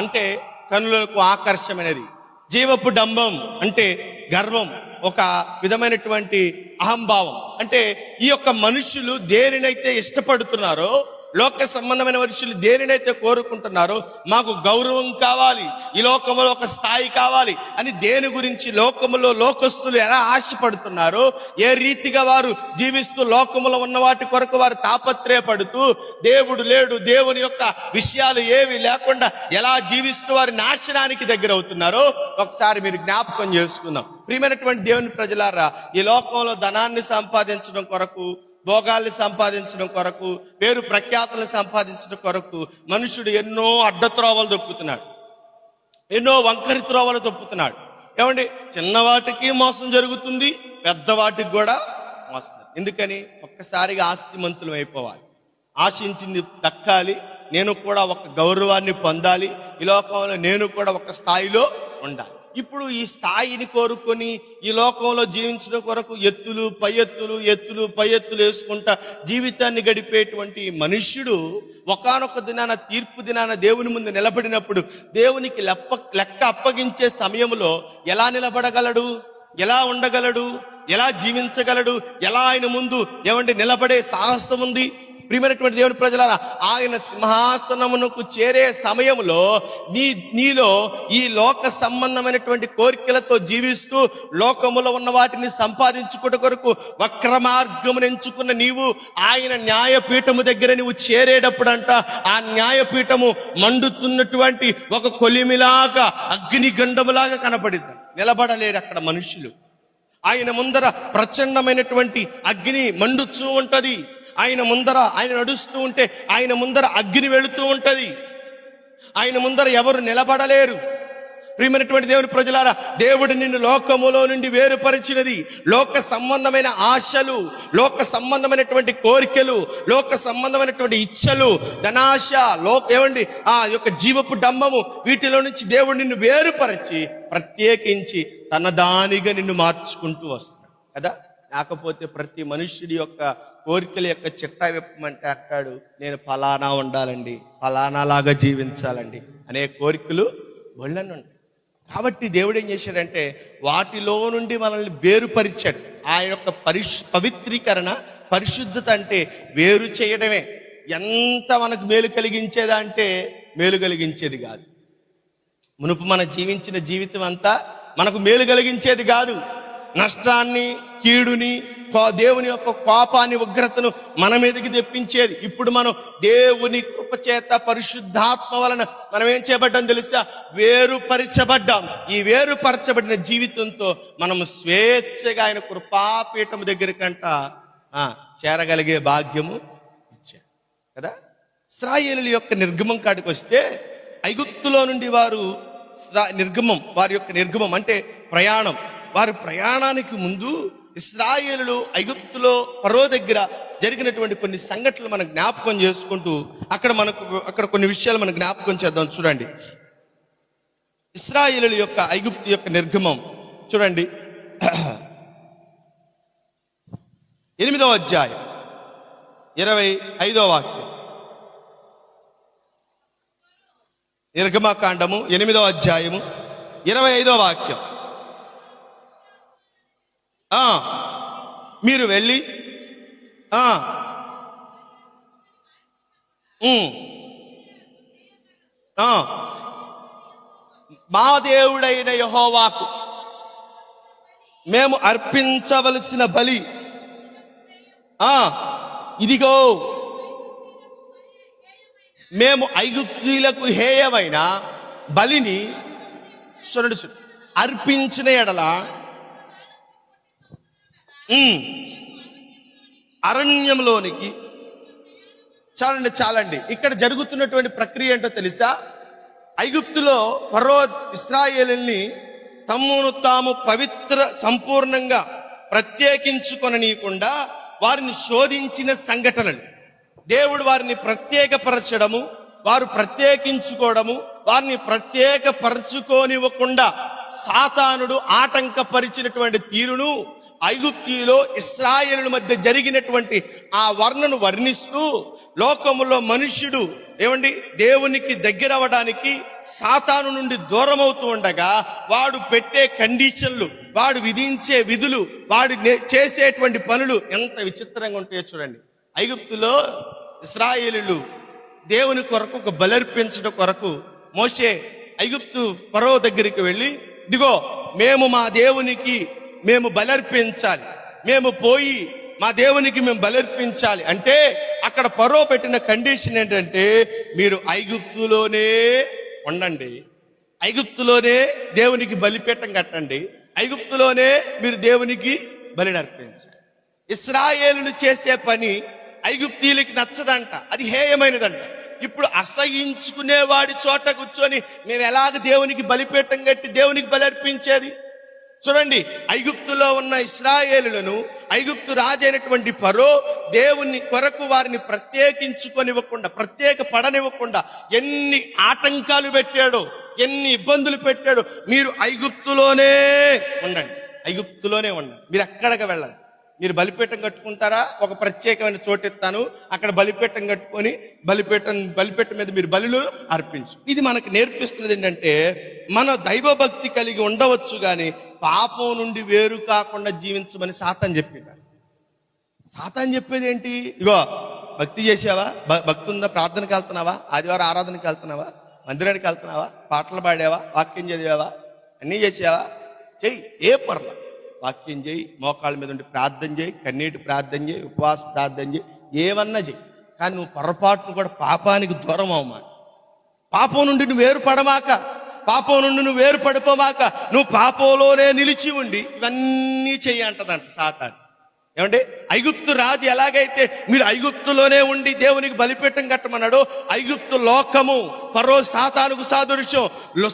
అంటే కనులకు ఆకర్షమైనది, జీవపు డంబం అంటే గర్వం, ఒక విధమైనటువంటి అహంభావం. అంటే ఈ యొక్క మనుషులు దేనినైతే ఇష్టపడుతున్నారో, లోక సంబంధమైన మనుషులు దేనినైతే కోరుకుంటున్నారో, మాకు గౌరవం కావాలి, ఈ లోకములో ఒక స్థాయి కావాలి అని దేని గురించి లోకములో లోకస్తులు ఎలా ఆశపడుతున్నారో, ఏ రీతిగా వారు జీవిస్తూ లోకములో ఉన్న వాటి కొరకు వారు తాపత్రయపడుతూ, దేవుడు లేడు, దేవుని యొక్క విషయాలు ఏవి లేకుండా ఎలా జీవిస్తూ వారి నాశనానికి దగ్గర అవుతున్నారో ఒకసారి మీరు జ్ఞాపకం చేసుకుందాం. ప్రియమైనటువంటి దేవుని ప్రజలారా, ఈ లోకంలో ధనాన్ని సంపాదించడం కొరకు, భోగాల్ని సంపాదించడం కొరకు, పేరు ప్రఖ్యాతలను సంపాదించడం కొరకు మనుషుడు ఎన్నో అడ్డత్రోవలు తొక్కుతున్నాడు, ఎన్నో వంకరి త్రోవలు తొక్కుతున్నాడు. ఏమండి, చిన్నవాటికి మోసం జరుగుతుంది, పెద్దవాటికి కూడా మోసం. ఎందుకని? ఒక్కసారిగా ఆస్తిమంతులం అయిపోవాలి, ఆశించింది దక్కాలి, నేను కూడా ఒక గౌరవాన్ని పొందాలి, ఈ లోకంలో నేను కూడా ఒక స్థాయిలో ఉండాలి. ఇప్పుడు ఈ స్థాయిని కోరుకొని ఈ లోకంలో జీవించడం కొరకు ఎత్తులు పై ఎత్తులు వేసుకుంటా జీవితాన్ని గడిపేటువంటి మనుష్యుడు ఒకానొక దినాన, తీర్పు దినాన దేవుని ముందు నిలబడినప్పుడు దేవునికి లెక్క అప్పగించే సమయంలో ఎలా నిలబడగలడు? ఎలా ఉండగలడు? ఎలా జీవించగలడు? ఎలా ఆయన ముందు నిలబడే సాహసం ఉంది? ప్రియమైనటువంటి దేవుని ప్రజలారా, ఆయన సింహాసనమునకు చేరే సమయంలో నీలో ఈ లోక సంబంధమైనటువంటి కోరికలతో జీవిస్తూ లోకములో ఉన్న వాటిని సంపాదించుకుట కొరకు వక్ర మార్గమును ఎంచుకున్న నీవు ఆయన న్యాయపీఠము దగ్గర నువ్వు చేరేటప్పుడంట, ఆ న్యాయపీఠము మండుతున్నటువంటి ఒక కొలిమిలాగా, అగ్నిగండములాగా కనపడింది. నిలబడలేరు అక్కడ మనుషులు. ఆయన ముందర ప్రచండమైనటువంటి అగ్ని మండుచూ ఉంటది. ఆయన నడుస్తూ ఉంటే ఆయన ముందర అగ్ని వెళుతూ ఉంటది. ఆయన ముందర ఎవరు నిలబడలేరు. ప్రియమైనటువంటి దేవుని ప్రజలారా, దేవుడు నిన్ను లోకములో నుండి వేరుపరిచినది లోక సంబంధమైన ఆశలు, లోక సంబంధమైనటువంటి కోరికలు, లోక సంబంధమైనటువంటి ఇచ్చలు, ధనాశ, ఆ యొక్క జీవపు డంబము, వీటిలో నుంచి దేవుడు నిన్ను వేరుపరిచి ప్రత్యేకించి తన దానిగా నిన్ను మార్చుకుంటూ వస్తున్నాడు కదా. లేకపోతే ప్రతి మనుష్యుడి యొక్క కోరికల యొక్క చిట్టా విప్పమంటే అంటాడు, నేను ఫలానా ఉండాలండి, ఫలానా లాగా జీవించాలండి అనే కోరికలు బొళ్ళని ఉంటాయి. కాబట్టి దేవుడు ఏం చేశాడంటే వాటిలో నుండి మనల్ని వేరుపరిచాడు. ఆయన యొక్క పవిత్రీకరణ, పరిశుద్ధత అంటే వేరు చేయడమే. ఎంత మనకు మేలు కలిగించేదా అంటే మేలు కలిగించేది కాదు. మునుపు మనం జీవించిన జీవితం అంతా మనకు మేలు కలిగించేది కాదు. నష్టాన్ని, కీడుని, దేవుని యొక్క కోపాన్ని, ఉగ్రతను మన మీదకి తెప్పించేది. ఇప్పుడు మనం దేవుని కృపచేత, పరిశుద్ధాత్మ వలన మనం ఏం చేయబడ్డాం తెలుసా? వేరుపరచబడ్డాం. ఈ వేరుపరచబడిన జీవితంతో మనము స్వేచ్ఛగా ఆయన కృపాపీఠము దగ్గరికంట చేరగలిగే భాగ్యము ఇచ్చాడు కదా. ఇశ్రాయేలుల యొక్క నిర్గమం కాడికి వస్తే, ఐగుప్తులో నుండి వారి యొక్క నిర్గమం అంటే ప్రయాణం. వారి ప్రయాణానికి ముందు ఇశ్రాయేలులు ఐగుప్తులో ఫరో దగ్గర జరిగినటువంటి కొన్ని సంఘటనలు మనం జ్ఞాపకం చేసుకుంటూ అక్కడ కొన్ని విషయాలు మనం జ్ఞాపకం చేద్దాం. చూడండి, ఇశ్రాయేలుల యొక్క ఐగుప్తు యొక్క నిర్గమం చూడండి. 8వ అధ్యాయం 25వ వాక్యం. నిర్గమకాండము 8వ అధ్యాయము 25వ వాక్యం. మీరు వెళ్ళి మా దేవుడైన యెహోవాకు మేము అర్పించవలసిన బలి ఇదిగో, మేము ఐగుప్తీయులకు హేయమైన బలిని అర్పించిన ఎడల అరణ్యంలోనికి చాలండి. ఇక్కడ జరుగుతున్నటువంటి ప్రక్రియ ఏంటో తెలుసా? ఐగుప్తులో ఫరో ఇశ్రాయేలుని తమ్మును తాము సంపూర్ణంగా ప్రత్యేకించుకొననీయకుండా వారిని శోధించిన సంఘటనలు. దేవుడు వారిని ప్రత్యేకపరచడము, వారు ప్రత్యేకించుకోవడము, వారిని ప్రత్యేకపరచుకోనివ్వకుండా సాతానుడు ఆటంకపరిచినటువంటి తీరును ఐగుప్తీయులో ఇశ్రాయేలుల మధ్య జరిగినటువంటి ఆ వర్ణను వర్ణిస్తూ, లోకములో మనుష్యుడు దేవునికి దగ్గర అవ్వడానికి సాతాను నుండి దూరం అవుతూ ఉండగా వాడు పెట్టే కండిషన్లు, వాడు విధించే విధులు, వాడు చేసేటువంటి పనులు ఎంత విచిత్రంగా ఉంటాయో చూడండి. ఐగుప్తులో ఇశ్రాయేలీయులు దేవుని కొరకు ఒక బలర్పించడం కొరకు మోషే ఐగుప్తు ఫరో దగ్గరికి వెళ్ళి, ఇదిగో మేము మా దేవునికి మేము బలర్పించాలి, మేము పోయి మా దేవునికి మేము బలర్పించాలి అంటే అక్కడ ఫరో పెట్టిన కండిషన్ ఏంటంటే, మీరు ఐగుప్తులోనే ఉండండి, ఐగుప్తులోనే దేవునికి బలిపీఠం కట్టండి, ఐగుప్తులోనే మీరు దేవునికి బలిని అర్పించాలి. ఇశ్రాయేలులు చేసే పని ఐగుప్తీయులకి నచ్చదంట, అది హేయమైనదంట. ఇప్పుడు అసహించుకునేవాడి చోట కూర్చొని మేము ఎలాగ దేవునికి బలిపీఠం కట్టి దేవునికి బలర్పించేది? చూడండి, ఐగుప్తులో ఉన్న ఇశ్రాయేలులను ఐగుప్తు రాజైనటువంటి ఫరో దేవుని కొరకు వారిని ప్రత్యేకించుకొనివ్వకుండా, ప్రత్యేక పడనివ్వకుండా ఎన్ని ఆటంకాలు పెట్టాడో, ఎన్ని ఇబ్బందులు పెట్టాడో. మీరు ఐగుప్తులోనే ఉండండి, ఐగుప్తులోనే ఉండండి, మీరు ఎక్కడికి వెళ్ళండి. మీరు బలిపీఠం కట్టుకుంటారా? ఒక ప్రత్యేకమైన చోటు ఇస్తాను, అక్కడ బలిపీఠం కట్టుకొని బలిపీఠం మీద మీరు బలులు అర్పించు. ఇది మనకు నేర్పిస్తున్నది ఏంటంటే, మన దైవభక్తి కలిగి ఉండవచ్చు కానీ పాపం నుండి వేరు కాకుండా జీవించమని సాతాను చెప్పాడు. సాతాను చెప్పేది ఏంటి? ఇగో భక్తి చేసావా, భక్తి ఉందా, ప్రార్థనకి వెళ్తున్నావా, ఆదివారం ఆరాధనకి వెళ్తున్నావా, మందిరానికి వెళ్తున్నావా, పాటలు పాడావా, వాక్యం చదివావా, అన్నీ చేసావా, చెయ్యి, ఏ పర్ల వాక్యం చేయి, మోకాళ్ళ మీద ఉండి ప్రార్థన చేయి, కన్నీటి ప్రార్థన చేయి, ఉపవాస ప్రార్థన చేయి, ఏమన్నా చెయ్యి. కానీ నువ్వు పొరపాటును కూడా పాపానికి దూరం అవ్వమాట. పాపం నుండి నువ్వు వేరు పడమాక, పాపం నుండి నువ్వు వేరు పడిపోమాక, నువ్వు పాపంలోనే నిలిచి ఉండి ఇవన్నీ చెయ్యి అంటదంట సాతాను. ఏమంటే ఐగుప్తు రాజు ఎలాగైతే మీరు ఐగుప్తులోనే ఉండి దేవునికి బలిపీఠం కట్టమన్నాడో, ఐగుప్తు లోకము ఫరో సాతానుకు సాదృశ్యం.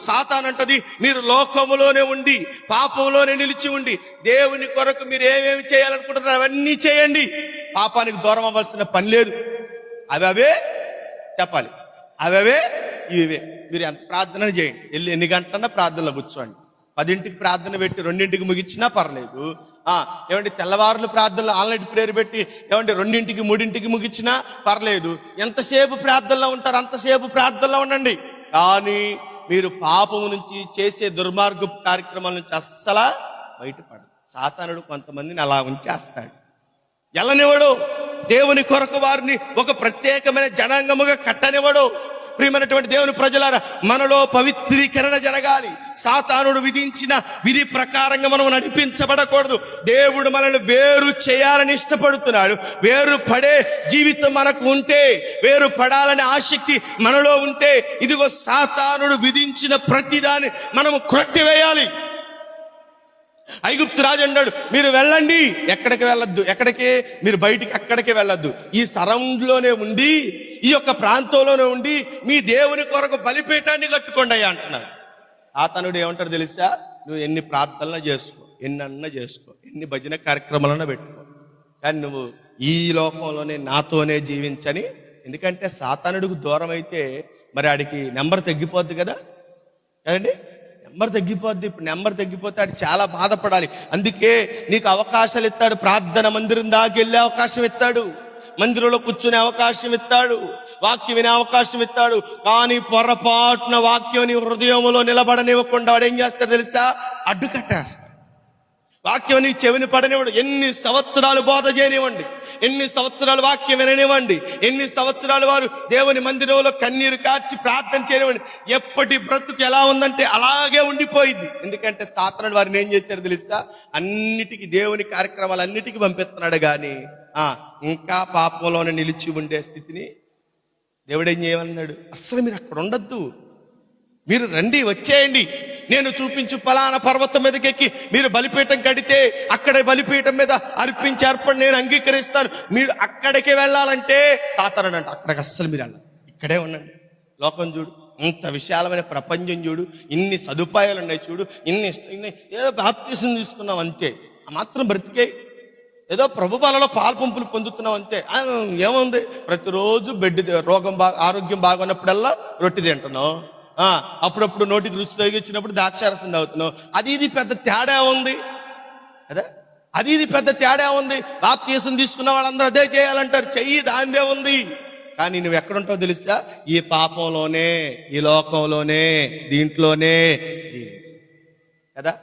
సాతాను అంటది మీరు లోకములోనే ఉండి పాపంలోనే నిలిచి ఉండి దేవుని కొరకు మీరు ఏమేమి చేయాలనుకుంటున్నారు అవన్నీ చేయండి, పాపానికి దూరం అవ్వాల్సిన పని లేదు. అవే చెప్పాలి, అవే ఇవే. మీరు ఎంత ప్రార్థన చేయండి, వెళ్ళి ఎన్ని గంటలన్నా ప్రార్థనలో కూర్చోండి. 10ంటికి ప్రార్థన పెట్టి 2ంటికి ముగించినా పర్లేదు. ఏమంటే తెల్లవారులు ప్రార్థనలు ఆల్రెడీ ప్రేయర్ పెట్టి 2ంటికి 3ంటికి ముగించినా పర్లేదు. ఎంతసేపు ప్రార్థనలో ఉంటారు అంతసేపు ప్రార్థనలో ఉండండి. కానీ మీరు పాపము నుంచి చేసే దుర్మార్గ కార్యక్రమాల నుంచి అస్సలా బయటపడదు. సాతానుడు కొంతమందిని అలా ఉంచేస్తాడు, ఎల్లనివ్వడు. దేవుని కొరకు వారిని ఒక ప్రత్యేకమైన జనాంగముగా కట్టనివ్వడు. ప్రియమైనటువంటి దేవుని ప్రజలారా, మనలో పవిత్రీకరణ జరగాలి. సాతానుడు విధించిన విధి ప్రకారంగా మనం నడిపించబడకూడదు. దేవుడు మనల్ని వేరు చేయాలని ఇష్టపడుతున్నాడు. వేరు పడే జీవితం మనకు ఉంటే, వేరు పడాలనే ఆసక్తి మనలో ఉంటే, ఇదిగో సాతానుడు విధించిన ప్రతిదాన్ని మనము కొట్టివేయాలి. ఐగుప్తు రాజు అన్నాడు, మీరు వెళ్ళండి, ఎక్కడికి వెళ్ళొద్దు, ఎక్కడికి మీరు బయటికి ఎక్కడికి వెళ్ళొద్దు, ఈ సరౌండ్ లోనే ఉండి, ఈ యొక్క ప్రాంతంలోనే ఉండి మీ దేవుని కొరకు బలిపీఠాన్ని కట్టుకోండి అయ్యా అంటున్నాడు. సాతానుడు ఏమంటాడు తెలుసా? నువ్వు ఎన్ని ప్రార్థనలు చేసుకో, ఎన్నన్నా చేసుకో, ఎన్ని భజన కార్యక్రమాలన్నా పెట్టుకో, కానీ నువ్వు ఈ లోకంలోనే నాతోనే జీవించని. ఎందుకంటే సాతానుడికి దూరం అయితే మరి ఆడికి నెంబర్ తగ్గిపోద్ది కదా, కదండి, నెంబర్ తగ్గిపోద్ది. ఇప్పుడు నెంబర్ తగ్గిపోతే ఆడు చాలా బాధపడాలి. అందుకే నీకు అవకాశాలు ఇస్తాడు, ప్రార్థన మందిరం దాకా వెళ్ళే అవకాశం ఇస్తాడు, మందిరంలో కూర్చునే అవకాశం ఇస్తాడు, వాక్యం వినే అవకాశం ఇస్తాడు. కానీ పొరపాటున వాక్యం నీ హృదయంలో నిలబడనివ్వకుండా వాడు ఏం చేస్తాడు తెలుసా? అడ్డుకట్టేస్తాడు. వాక్యం నీ చెవిని పడనివ్వడు. ఎన్ని సంవత్సరాలు బోధ చేయనివ్వండి, ఎన్ని సంవత్సరాలు వాక్యం విననివ్వండి, ఎన్ని సంవత్సరాలు వారు దేవుని మందిరంలో కన్నీరు కార్చి ప్రార్థన చేయనివ్వండి, ఎప్పటి బ్రతుకు ఎలా ఉందంటే అలాగే ఉండిపోయింది. ఎందుకంటే సాతానుడు వారిని ఏం చేశాడు తెలుసా? అన్నిటికీ దేవుని కార్యక్రమాలన్నిటికీ పంపిస్తున్నాడు, కానీ ఇంకా పాపంలోనే నిలిచి ఉండే స్థితిని దేవుడు ఏం చేయమన్నాడు? అస్సలు మీరు అక్కడ ఉండొద్దు, మీరు రండి, వచ్చేయండి, నేను చూపించు ఫలానా పర్వతం మీదకెక్కి మీరు బలిపీఠం కడితే అక్కడే బలిపీఠం మీద అర్పించి అర్పణ నేను అంగీకరిస్తాను, మీరు అక్కడికి వెళ్ళాలంటే సాతానుడు అంట అక్కడికి అస్సలు మీరు వెళ్ళాలి, ఇక్కడే ఉండండి. లోకం చూడు, ఇంత విశాలమైన ప్రపంచం చూడు, ఇన్ని సదుపాయాలు ఉన్నాయి చూడు, ఇన్ని ఏదో బాప్తిసం తీసుకున్నాం అంతే, ఆ మాత్రం బ్రతికే, ఏదో ప్రభు పాలలో పాలు పంపులు పొందుతున్నాం అంతే. ఏముంది, ప్రతిరోజు బెడ్ ఆరోగ్యం బాగున్నప్పుడల్లా రొట్టె తింటున్నాం, అప్పుడప్పుడు నోటికి రుచి తగిలిచ్చినప్పుడు ద్రాక్షారసం తాగుతున్నావు. అది ఇది పెద్ద తేడా ఉంది అదే, అది ఇది పెద్ద తేడా ఉంది. బాప్తిసం తీసుకున్న వాళ్ళందరూ అదే చేయాలంటారు, చెయ్యి, దానిదే ఉంది. కానీ నువ్వు ఎక్కడుంటావు తెలుసా? ఈ పాపంలోనే, ఈ లోకంలోనే, దీంట్లోనే జీవించు కదా.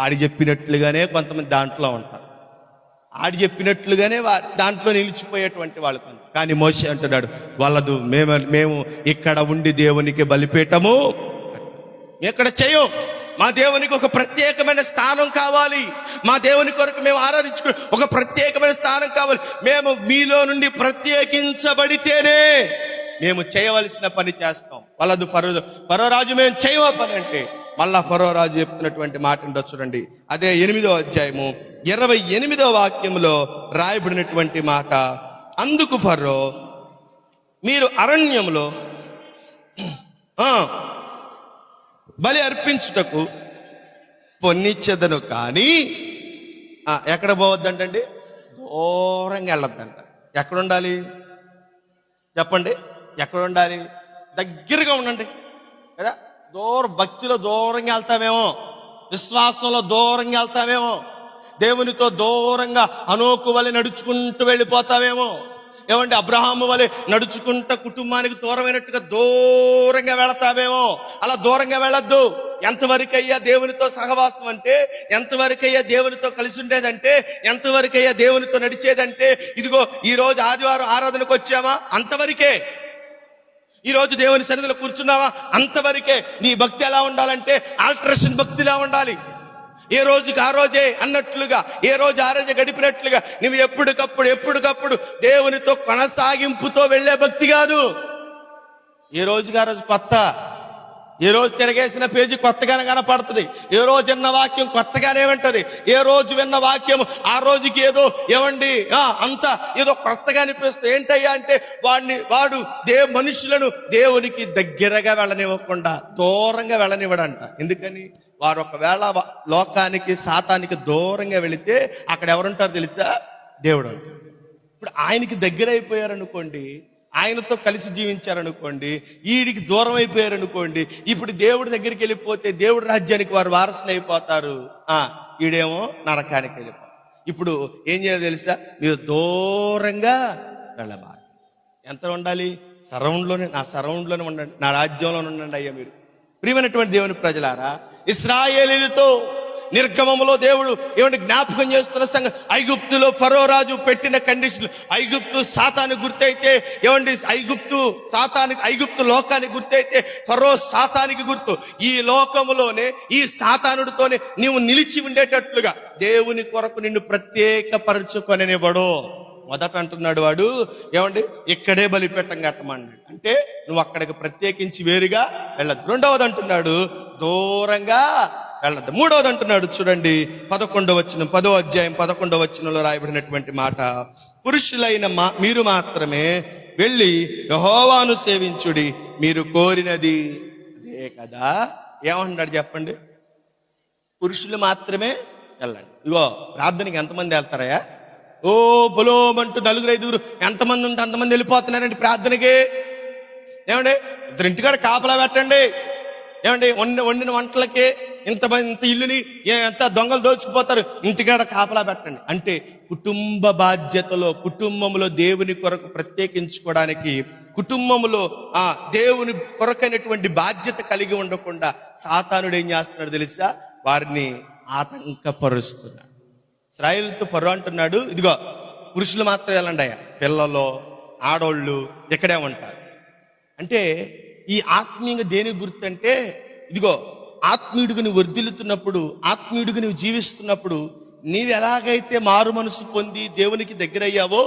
ఆడి చెప్పినట్లుగానే కొంతమంది దాంట్లో ఉంటారు, ఆడి చెప్పినట్లుగానే దాంట్లో నిలిచిపోయేటువంటి వాళ్ళు కొంత. కానీ మోషే అంటున్నాడు, వాళ్ళదు, మేము ఇక్కడ ఉండి దేవునికి బలిపీఠము ఇక్కడ చేయం, మా దేవునికి ఒక ప్రత్యేకమైన స్థానం కావాలి, మా దేవుని కొరకు మేము ఆరాధించుకో ఒక ప్రత్యేకమైన స్థానం కావాలి, మేము మీలో నుండి ప్రత్యేకించబడితేనే మేము చేయవలసిన పని చేస్తాం. వాళ్ళదు ఫరో రాజు మేము చేయవ పని అంటే, మళ్ళా ఫరో రాజు చెప్తున్నటువంటి మాట ఏంటో చూడండి. అదే 8వ అధ్యాయము 28వ వాక్యంలో రాయబడినటువంటి మాట, అందుకు ఫరో, మీరు అరణ్యంలో బలి అర్పించుటకు పొన్నిచ్చెదను, కానీ ఎక్కడ పోవద్దంటండి? దూరంగా వెళ్ళొద్దంట. ఎక్కడ ఉండాలి చెప్పండి? ఎక్కడ ఉండాలి? దగ్గరగా ఉండండి కదా. భక్తిలో దూరంగా వెళ్తామేమో, విశ్వాసంలో దూరంగా వెళ్తామేమో, దేవునితో దూరంగా హనోకు వలె నడుచుకుంటూ వెళ్ళిపోతావేమో, ఏమంటే అబ్రహాము వలె నడుచుకుంటూ కుటుంబానికి దూరమైనట్టుగా దూరంగా వెళతావేమో. అలా దూరంగా వెళ్ళొద్దు. ఎంతవరకయ్యా దేవునితో సహవాసం అంటే, ఎంతవరకయ్యా దేవునితో కలిసి ఉండేదంటే, ఎంతవరకయ్యా దేవునితో నడిచేదంటే, ఇదిగో ఈ రోజు ఆదివారం ఆరాధనకు వచ్చామా అంతవరకే, ఈ రోజు దేవుని సన్నిధిలో కూర్చున్నావా అంతవరకే. నీ భక్తి ఎలా ఉండాలంటే ఆల్ట్రేషన్ భక్తిలా ఉండాలి. ఏ రోజుకి ఆ రోజే అన్నట్లుగా, ఏ రోజు ఆ రోజే గడిపినట్లుగా నువ్వు ఎప్పటికప్పుడు దేవునితో కొనసాగింపుతో వెళ్ళే భక్తి కాదు. ఏ రోజుకి ఆ రోజు కొత్త, ఏ రోజు తిరగేసిన పేజీ కొత్తగానే కనపడుతుంది, ఏ రోజు విన్న వాక్యం కొత్తగానే వింటది, ఏ రోజు విన్న వాక్యం ఆ రోజుకి ఏదో ఏమండి అంతా ఏదో కొత్తగా అనిపిస్తుంది. ఏంటయ్యా అంటే వాడు మనుషులను దేవునికి దగ్గరగా వెళ్ళనివ్వకుండా దూరంగా వెళ్ళనివ్వడంట. ఎందుకని? వారు ఒకవేళ లోకానికి సాతానికి దూరంగా వెళితే అక్కడ ఎవరుంటారు తెలుసా? దేవుడు అంటారు. ఇప్పుడు ఆయనకి దగ్గర అయిపోయారనుకోండి, ఆయనతో కలిసి జీవించారనుకోండి, ఈడికి దూరం అయిపోయారనుకోండి, ఇప్పుడు దేవుడి దగ్గరికి వెళ్ళిపోతే దేవుడి రాజ్యానికి వారు వారసులు అయిపోతారు, ఈడేమో నరకానికి వెళ్ళిపోతారు. ఇప్పుడు ఏం చేయాలి తెలుసా? మీరు దూరంగా వెళ్ళబాలి. ఎంత ఉండాలి? నా సరౌండ్లోనే ఉండండి, నా రాజ్యంలోనే ఉండండి అయ్యా. మీరు ప్రియమైనటువంటి దేవుని ప్రజలారా, ఇశ్రాయేలీలతో నిర్గమములో దేవుడు ఏమంటే జ్ఞాపకం చేస్తున్న సంగతి, ఐగుప్తులో ఫరో రాజు పెట్టిన కండిషన్, ఐగుప్తు సాతానికి గుర్తయితే ఏమండి, ఐగుప్తు లోకానికి గుర్తయితే ఫరో సాతానికి గుర్తు. ఈ లోకములోనే ఈ సాతానుడితోనే నీవు నిలిచి ఉండేటట్లుగా దేవుని కొరకు నిన్ను ప్రత్యేకపరచుకొనివ్వడు. మొదట అంటున్నాడు వాడు, ఏమండి ఇక్కడే బలిపీఠం కట్టమన్నాడు, అంటే నువ్వు అక్కడికి ప్రత్యేకించి వేరుగా వెళ్ళదు. రెండవది అంటున్నాడు దూరంగా వెళ్ళద్దు. మూడవది అంటున్నాడు చూడండి, 10వ అధ్యాయం 11వ వచనంలో రాయబడినటువంటి మాట, పురుషులైన మీరు మాత్రమే వెళ్ళి యెహోవాను సేవించుడి, మీరు కోరినది అదే కదా. ఏమంటున్నాడు చెప్పండి? పురుషులు మాత్రమే వెళ్ళండి. ఇగో ప్రార్థనకి ఎంతమంది వెళ్తారయ్యా? బొలోమంటూ 4-5 ఎంతమంది ఉంటే అంతమంది వెళ్ళిపోతున్నారండి ప్రార్థనకి. ఏమండి ఇంటికాడ కాపలా పెట్టండి. ఏమండి వండిన వంటలకి ఇంత ఇల్లుని ఎంత దొంగలు దోచుకుపోతారు, ఇంటికాడ కాపలా పెట్టండి. అంటే కుటుంబ బాధ్యతలో, కుటుంబంలో దేవుని కొరకు ప్రత్యేకించుకోవడానికి, కుటుంబంలో దేవుని కొరకైనటువంటి బాధ్యత కలిగి ఉండకుండా సాతానుడు ఏం చేస్తున్నాడు తెలుసా? వారిని ఆటంకపరుస్తున్నాడు. ఇశ్రాయేలుతో ఫరో అంటున్నాడు, ఇదిగో పురుషులు మాత్రం వెళ్ళండి అయ్యా, పిల్లలు ఆడోళ్ళు ఇక్కడే ఉంటారు. అంటే ఈ ఆత్మీయంగా దేనికి గుర్తు అంటే, ఇదిగో ఆత్మీయుడిగా నువ్వు వర్ధిల్లుతున్నప్పుడు, ఆత్మీయుడిగా నువ్వు జీవిస్తున్నప్పుడు, నీవు ఎలాగైతే మారు మనసు పొంది దేవునికి దగ్గరయ్యావో,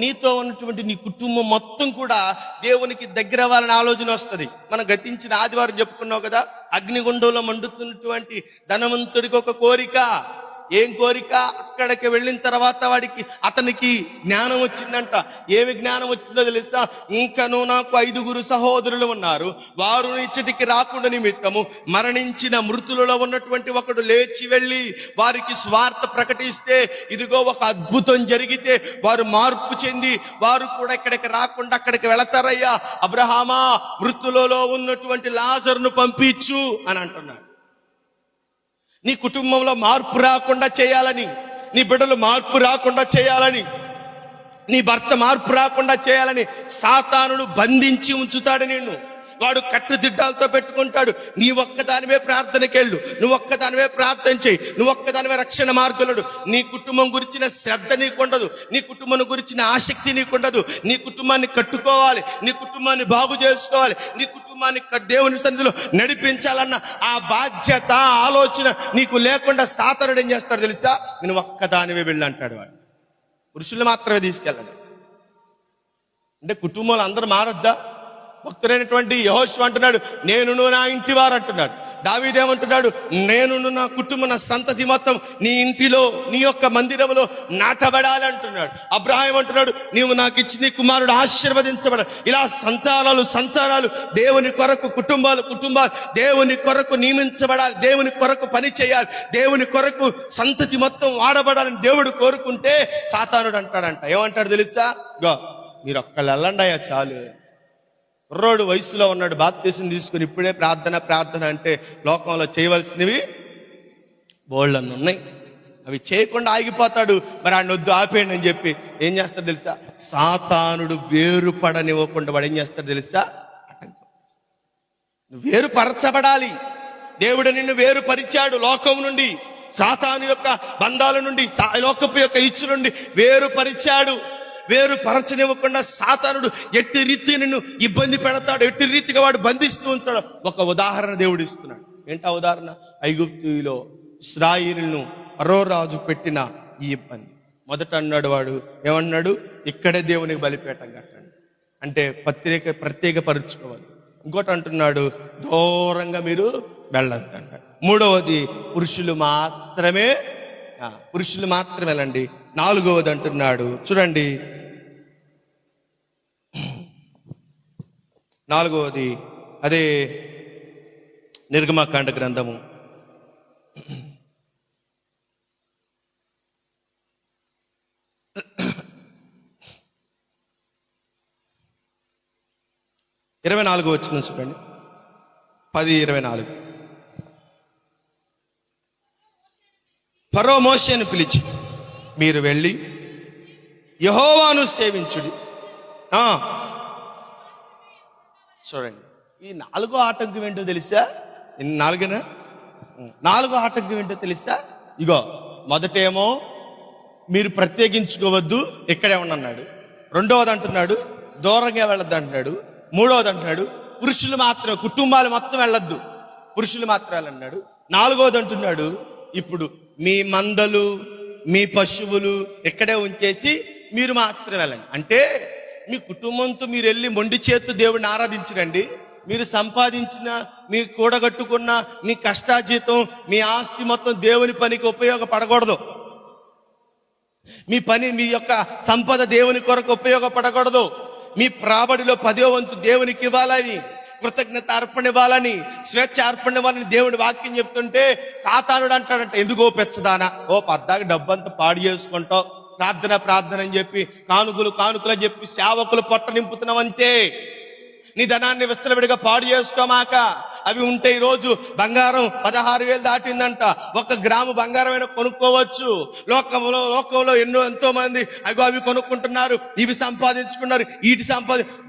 నీతో ఉన్నటువంటి నీ కుటుంబం మొత్తం కూడా దేవునికి దగ్గర అవ్వాలని ఆలోచన వస్తుంది. మనం గతించిన ఆదివారం చెప్పుకున్నావు కదా, అగ్నిగుండంలో మండుతున్నటువంటి ధనవంతుడికి ఒక కోరిక. ఏం కోరిక? అక్కడికి వెళ్ళిన తర్వాత అతనికి జ్ఞానం వచ్చిందంట. ఏమి జ్ఞానం వచ్చిందో తెలుసా? ఇంకను నాకు 5 సహోదరులు ఉన్నారు, వారు ఇచ్చటికి రాకుండా నిమిత్తము మరణించిన మృతులలో ఉన్నటువంటి ఒకడు లేచి వెళ్ళి వారికి స్వార్థ ప్రకటిస్తే, ఇదిగో ఒక అద్భుతం జరిగితే వారు మార్పు చెంది వారు కూడా ఇక్కడికి రాకుండా అక్కడికి వెళతారయ్యా. అబ్రహామా, మృతులలో ఉన్నటువంటి లాజరును పంపించు అని అంటున్నాడు. నీ కుటుంబంలో మార్పు రాకుండా చేయాలని, నీ బిడ్డలు మార్పు రాకుండా చేయాలని, నీ భర్త మార్పు రాకుండా చేయాలని సాతానుడు బంధించి ఉంచుతాడు నిన్ను. వాడు కట్టుదిడ్డాలతో పెట్టుకుంటాడు. నీ ఒక్కదానివే ప్రార్థనకెళ్ళు, నువ్వు ఒక్కదానివే ప్రార్థన చేయి, నువ్వు ఒక్కదానివే రక్షణ మార్గులడు. నీ కుటుంబం గురించిన శ్రద్ధ నీకుండదు, నీ కుటుంబం గురించిన ఆసక్తి నీకుండదు. నీ కుటుంబాన్ని కట్టుకోవాలి, నీ కుటుంబాన్ని బాగు చేసుకోవాలి, నీ కుటుంబాన్ని దేవుని సన్నిధిలో నడిపించాలన్న ఆ బాధ్యత, ఆలోచన నీకు లేకుండా సాతానుడు ఏం చేస్తాడు తెలుసా? నేను ఒక్కదానివే వెళ్ళి అంటాడు. వాడు పురుషులు మాత్రమే తీసుకెళ్ళండి అంటే కుటుంబంలో అందరూ మారొద్దా? భక్తుడైనటువంటి యెహోషువ అంటున్నాడు, నేనును నా ఇంటి వారు అంటున్నాడు. దావీదేమంటున్నాడు, నేనును నా కుటుంబం, నా సంతతి మొత్తం నీ ఇంటిలో, నీ యొక్క మందిరంలో నాటబడాలి అంటున్నాడు. అబ్రాహాం అంటున్నాడు, నీవు నాకు ఇచ్చి నీ కుమారుడు ఆశీర్వదించబడాలి. ఇలా సంతానాలు దేవుని కొరకు, కుటుంబాలు దేవుని కొరకు నియమించబడాలి, దేవుని కొరకు పని చేయాలి, దేవుని కొరకు సంతతి మొత్తం వాడబడాలని దేవుడు కోరుకుంటే, సాతానుడు అంటాడంట, ఏమంటాడు తెలుసా? మీరు ఒక్కళ్ళు వెళ్ళండి అయ్యా చాలు. కుర్రోడు వయసులో ఉన్నాడు, బాప్తీసం తీసుకుని ఇప్పుడే ప్రార్థన అంటే లోకంలో చేయవలసినవి బోళ్ళన్ని ఉన్నాయి, అవి చేయకుండా ఆగిపోతాడు. మరి ఆయన వద్దు, ఆపేయండి అని చెప్పి ఏం చేస్తాడు తెలుసా? సాతానుడు వేరుపడనివ్వకుండా వాడు ఏం చేస్తాడు తెలుసా? నువ్వు వేరుపరచబడాలి. దేవుడు నిన్ను వేరుపరిచాడు లోకం నుండి, సాతాను యొక్క బంధాల నుండి, లోకపు యొక్క ఇచ్చు నుండి వేరుపరిచాడు. వేరుపరచనివ్వకుండా సాతానుడు ఎట్టి రీతి నిన్ను ఇబ్బంది పెడతాడు, ఎట్టి రీతిగా వాడు బంధిస్తూ ఉంటాడు. ఒక ఉదాహరణ దేవుడు ఇస్తున్నాడు. ఏంటా ఉదాహరణ? ఐగుప్తులో ఇశ్రాయేలును ఫరో రాజు పెట్టిన ఈ ఇబ్బంది. మొదట అన్నాడు, వాడు ఏమన్నాడు? ఇక్కడే దేవునికి బలిపీఠం కట్టండి అంటే ప్రత్యేక పరుచుకోవాలి. ఇంకోటి అంటున్నాడు, దూరంగా మీరు వెళ్ళొద్దు అంటాడు. మూడవది, పురుషులు మాత్రమే వెళ్ళండి. నాలుగవది అంటున్నాడు, చూడండి, నాలుగవది అదే నిర్గమకాండ గ్రంథము 24 వచనం చూడండి, 10:24. ఫరో మోషేను పిలిచి, మీరు వెళ్ళి యెహోవాను సేవించుడి. చూడండి, ఈ 4వ ఆటంకం ఏంటో తెలుసా? నాలుగో ఆటంకం ఏంటో తెలుసా? ఇగో, మొదటేమో మీరు ప్రత్యేకించుకోవద్దు, ఇక్కడే ఉండన్నాడు. రెండవది అంటున్నాడు, దూరంగా వెళ్ళొద్దు అంటున్నాడు. మూడవది అంటున్నాడు, పురుషులు మాత్రం, కుటుంబాలు మొత్తం వెళ్ళొద్దు, పురుషులు మాత్రం వెళ్ళన్నాడు. నాలుగవది అంటున్నాడు, ఇప్పుడు మీ మందలు, మీ పశువులు ఇక్కడే ఉంచేసి మీరు మాత్రం వెళ్ళండి. అంటే మీ కుటుంబంతో మీరు వెళ్ళి మొండి చేత్తు దేవుడిని ఆరాధించరండి. మీరు సంపాదించిన, మీ కూడగట్టుకున్న మీ కష్టాజీతం, మీ ఆస్తి మొత్తం దేవుని పనికి ఉపయోగపడకూడదు. మీ యొక్క సంపద దేవుని కొరకు ఉపయోగపడకూడదు. మీ ప్రాబడిలో 10వ వంతు దేవునికి ఇవ్వాలని, కృతజ్ఞత అర్పణ ఇవ్వాలని, స్వేచ్ఛ అర్పణ ఇవ్వాలని దేవుడి వాక్యం చెప్తుంటే సాతానుడు అంటాడంట, ఎందుకో పెచ్చదానా, పద్దాకి డబ్బంతా పాడు చేసుకుంటావు, ప్రార్థన అని చెప్పి కానుకలు అని చెప్పి సేవకులు పొట్ట నింపుతున్నావంతే. నీ ధనాన్ని విస్తరవిడిగా పాడు చేసుకోమాక. అవి ఉంటే ఈరోజు బంగారం 16,000 దాటిందంట. 1 గ్రాము బంగారం అయినా కొనుక్కోవచ్చు. లోకంలో ఎంతో మంది అవి కొనుక్కుంటున్నారు, ఇవి సంపాదించుకున్నారు,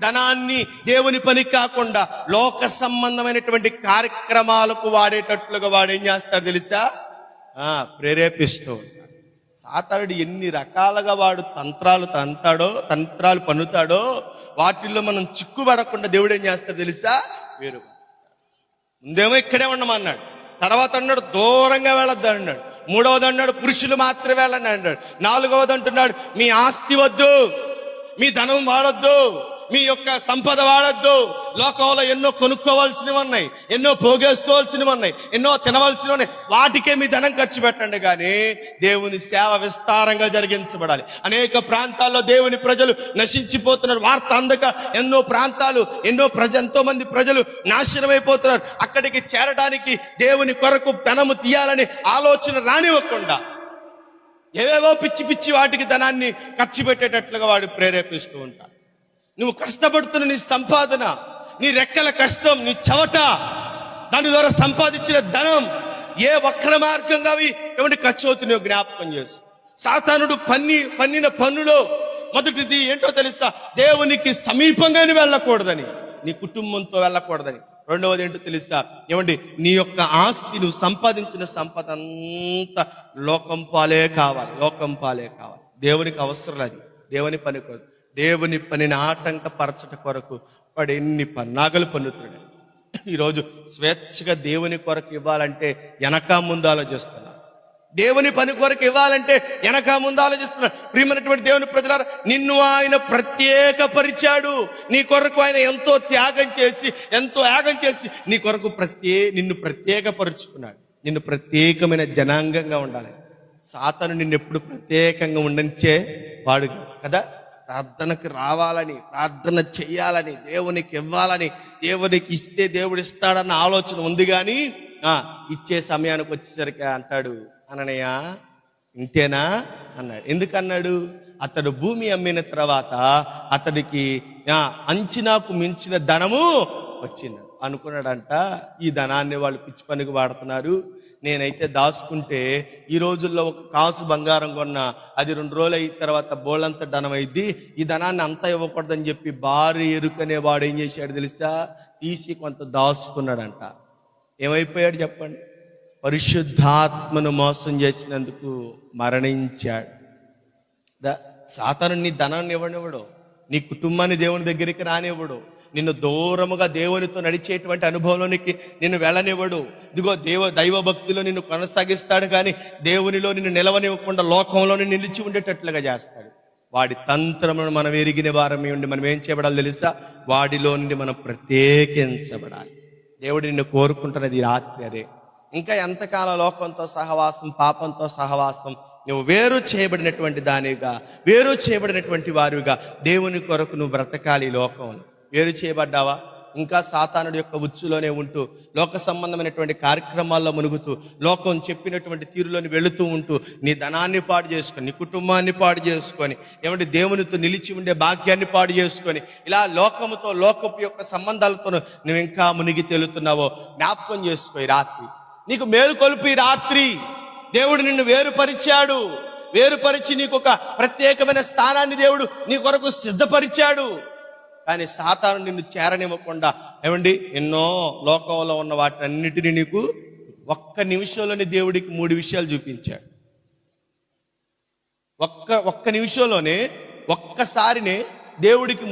ధనాన్ని దేవుని పని కాకుండా లోక సంబంధమైనటువంటి కార్యక్రమాలకు వాడేటట్లుగా వాడు ఏం చేస్తాడు తెలుసా? ప్రేరేపిస్తూ. సాతానుడు ఎన్ని రకాలుగా వాడు తంత్రాలు పన్నుతాడో వాటిల్లో మనం చిక్కుపడకుండా దేవుడు ఏం చేస్తాడు తెలుసా? వేరు. ముందేమో ఇక్కడే ఉండమన్నాడు, తర్వాత అన్నాడు దూరంగా వెళ్ళొద్దు అన్నాడు, మూడవది అన్నాడు పురుషులు మాత్రమే వెళ్ళండి అన్నాడు, నాలుగవది అంటున్నాడు మీ ఆస్తి వద్దు, మీ ధనం వాడొద్దు, మీ యొక్క సంపద వాడొద్దు. లోకంలో ఎన్నో కొనుక్కోవాల్సినవి ఉన్నాయి, ఎన్నో పోగేసుకోవాల్సినవి ఉన్నాయి, ఎన్నో తినవలసినవి ఉన్నాయి, వాటికే మీ ధనం ఖర్చు పెట్టండి. కానీ దేవుని సేవ విస్తారంగా జరిగించబడాలి. అనేక ప్రాంతాల్లో దేవుని ప్రజలు నశించిపోతున్నారు. వార్త అందక ఎన్నో ప్రాంతాలు ఎంతో మంది ప్రజలు నాశనం అయిపోతున్నారు. అక్కడికి చేరడానికి దేవుని కొరకు ధనము తీయాలని ఆలోచన రానివ్వకుండా ఏవేవో పిచ్చి వాటికి ధనాన్ని ఖర్చు పెట్టేటట్లుగా వాడు ప్రేరేపిస్తూ ఉంటాడు. నువ్వు కష్టపడుతున్న నీ సంపాదన, నీ రెక్కల కష్టం, నీ చవట, దాని ద్వారా సంపాదించిన ధనం ఏ వక్ర మార్గంగా ఏమంటే ఖర్చు అవుతున్నాయో జ్ఞాపకం చేసు. సాతానుడు పన్నిన పన్నులో మొదటిది ఏంటో తెలుసా? దేవునికి సమీపంగానే వెళ్ళకూడదని, నీ కుటుంబంతో వెళ్ళకూడదని. రెండవది ఏంటో తెలుసా? ఏమండి, నీ యొక్క ఆస్తి, నువ్వు సంపాదించిన సంపద అంతా లోకం పాలే కావాలి. దేవునికి అవసరం అది, దేవుని పని కొరకు. దేవుని పనిని ఆటంకపరచట కొరకు వాడు ఎన్ని పన్నాగలు పన్నుతాడు. ఈరోజు స్వేచ్ఛగా దేవుని కొరకు ఇవ్వాలంటే వెనక ముందు ఆలోచిస్తున్నారు. దేవుని పని కొరకు ఇవ్వాలంటే వెనక ముందు ఆలోచిస్తున్నారు. ప్రియమైనటువంటి దేవుని ప్రజలారా, నిన్ను ఆయన ప్రత్యేకపరిచాడు. నీ కొరకు ఆయన ఎంతో యాగం చేసి నీ కొరకు నిన్ను ప్రత్యేకపరుచుకున్నాడు. నిన్ను ప్రత్యేకమైన జనాంగంగా ఉండాలి. సాతాను నిన్ను ఎప్పుడు ప్రత్యేకంగా ఉండనిచ్చే వాడు కదా. ప్రార్థనకు రావాలని, ప్రార్థన చెయ్యాలని, దేవునికి ఇవ్వాలని, దేవునికి ఇస్తే దేవుడు ఇస్తాడన్న ఆలోచన ఉంది. కానీ ఇచ్చే సమయానికి వచ్చేసరికి అంటాడు, అననయ్య ఇంతేనా అన్నాడు. ఎందుకన్నాడు? అతడు భూమి అమ్మిన తర్వాత అతడికి అంచనాకు మించిన ధనము వచ్చింది అనుకున్నాడంట. ఈ ధనాన్ని వాళ్ళు పిచ్చి పనికి వాడుతున్నారు, నేనైతే దాచుకుంటే ఈ రోజుల్లో ఒక కాసు బంగారం కొన్నా అది 2 రోజులు అయిన తర్వాత బోళ్ళంత ధనం అయింది, ఈ ధనాన్ని అంతా ఇవ్వకూడదని చెప్పి భారీ ఎరుకనే వాడు ఏం చేశాడు తెలుసా? తీసి కొంత దాచుకున్నాడంట. ఏమైపోయాడు చెప్పండి? పరిశుద్ధాత్మను మోసం చేసినందుకు మరణించాడు. సాతాను నీ ధనాన్ని ఇవ్వనివ్వడు, నీ కుటుంబాన్ని దేవుని దగ్గరికి రానివ్వడు, నిన్ను దూరముగా దేవునితో నడిచేటువంటి అనుభవంలోనికి నిన్ను వెళ్ళనివ్వడు. ఇదిగో దైవ భక్తిలో నిన్ను కొనసాగిస్తాడు, కానీ దేవునిలో నిన్ను నిలవనివ్వకుండా లోకంలోనే నిలిచి ఉండేటట్లుగా చేస్తాడు. వాడి తంత్రమును మనం ఎరిగిన వారమే ఉండి మనం ఏం చేయబడాలి తెలుసా? వాడిలో నుండి మనం ప్రత్యేకించబడాలి. దేవుడు నిన్ను కోరుకుంటున్నది రాత్రి అదే. ఇంకా ఎంతకాలం లోకంతో సహవాసం, పాపంతో సహవాసం? నువ్వు వేరు చేయబడినటువంటి వారుగా దేవుని కొరకు నువ్వు బ్రతకాలి. లోకంలో వేరు చేయబడ్డావా? ఇంకా సాతానుడి యొక్క ఉచ్చులోనే ఉంటూ లోక సంబంధమైనటువంటి కార్యక్రమాల్లో మునుగుతూ లోకం చెప్పినటువంటి తీరులోని వెళుతూ ఉంటూ నీ ధనాన్ని పాడు చేసుకొని, నీ కుటుంబాన్ని పాడు చేసుకొని, ఏమంటే దేవునితో నిలిచి ఉండే భాగ్యాన్ని పాడు చేసుకొని, ఇలా లోకపు యొక్క సంబంధాలతో నువ్వు ఇంకా మునిగి తేలుతున్నావో జ్ఞాపకం చేసుకో. ఈ రాత్రి నీకు మేలుకొల్పి రాత్రి దేవుడు నిన్ను వేరుపరిచి నీకు ఒక ప్రత్యేకమైన స్థానాన్ని దేవుడు నీ కొరకు సిద్ధపరిచాడు. కానీ సాతాను నిన్ను చేరనివ్వకుండా ఏమండి ఎన్నో లోకంలో ఉన్న వాటినన్నిటినీ నీకు ఒక్క నిమిషంలోనే దేవుడికి 3 విషయాలు చూపించాడు. ఒక్క నిమిషంలోనే ఒక్కసారినే దేవుడికి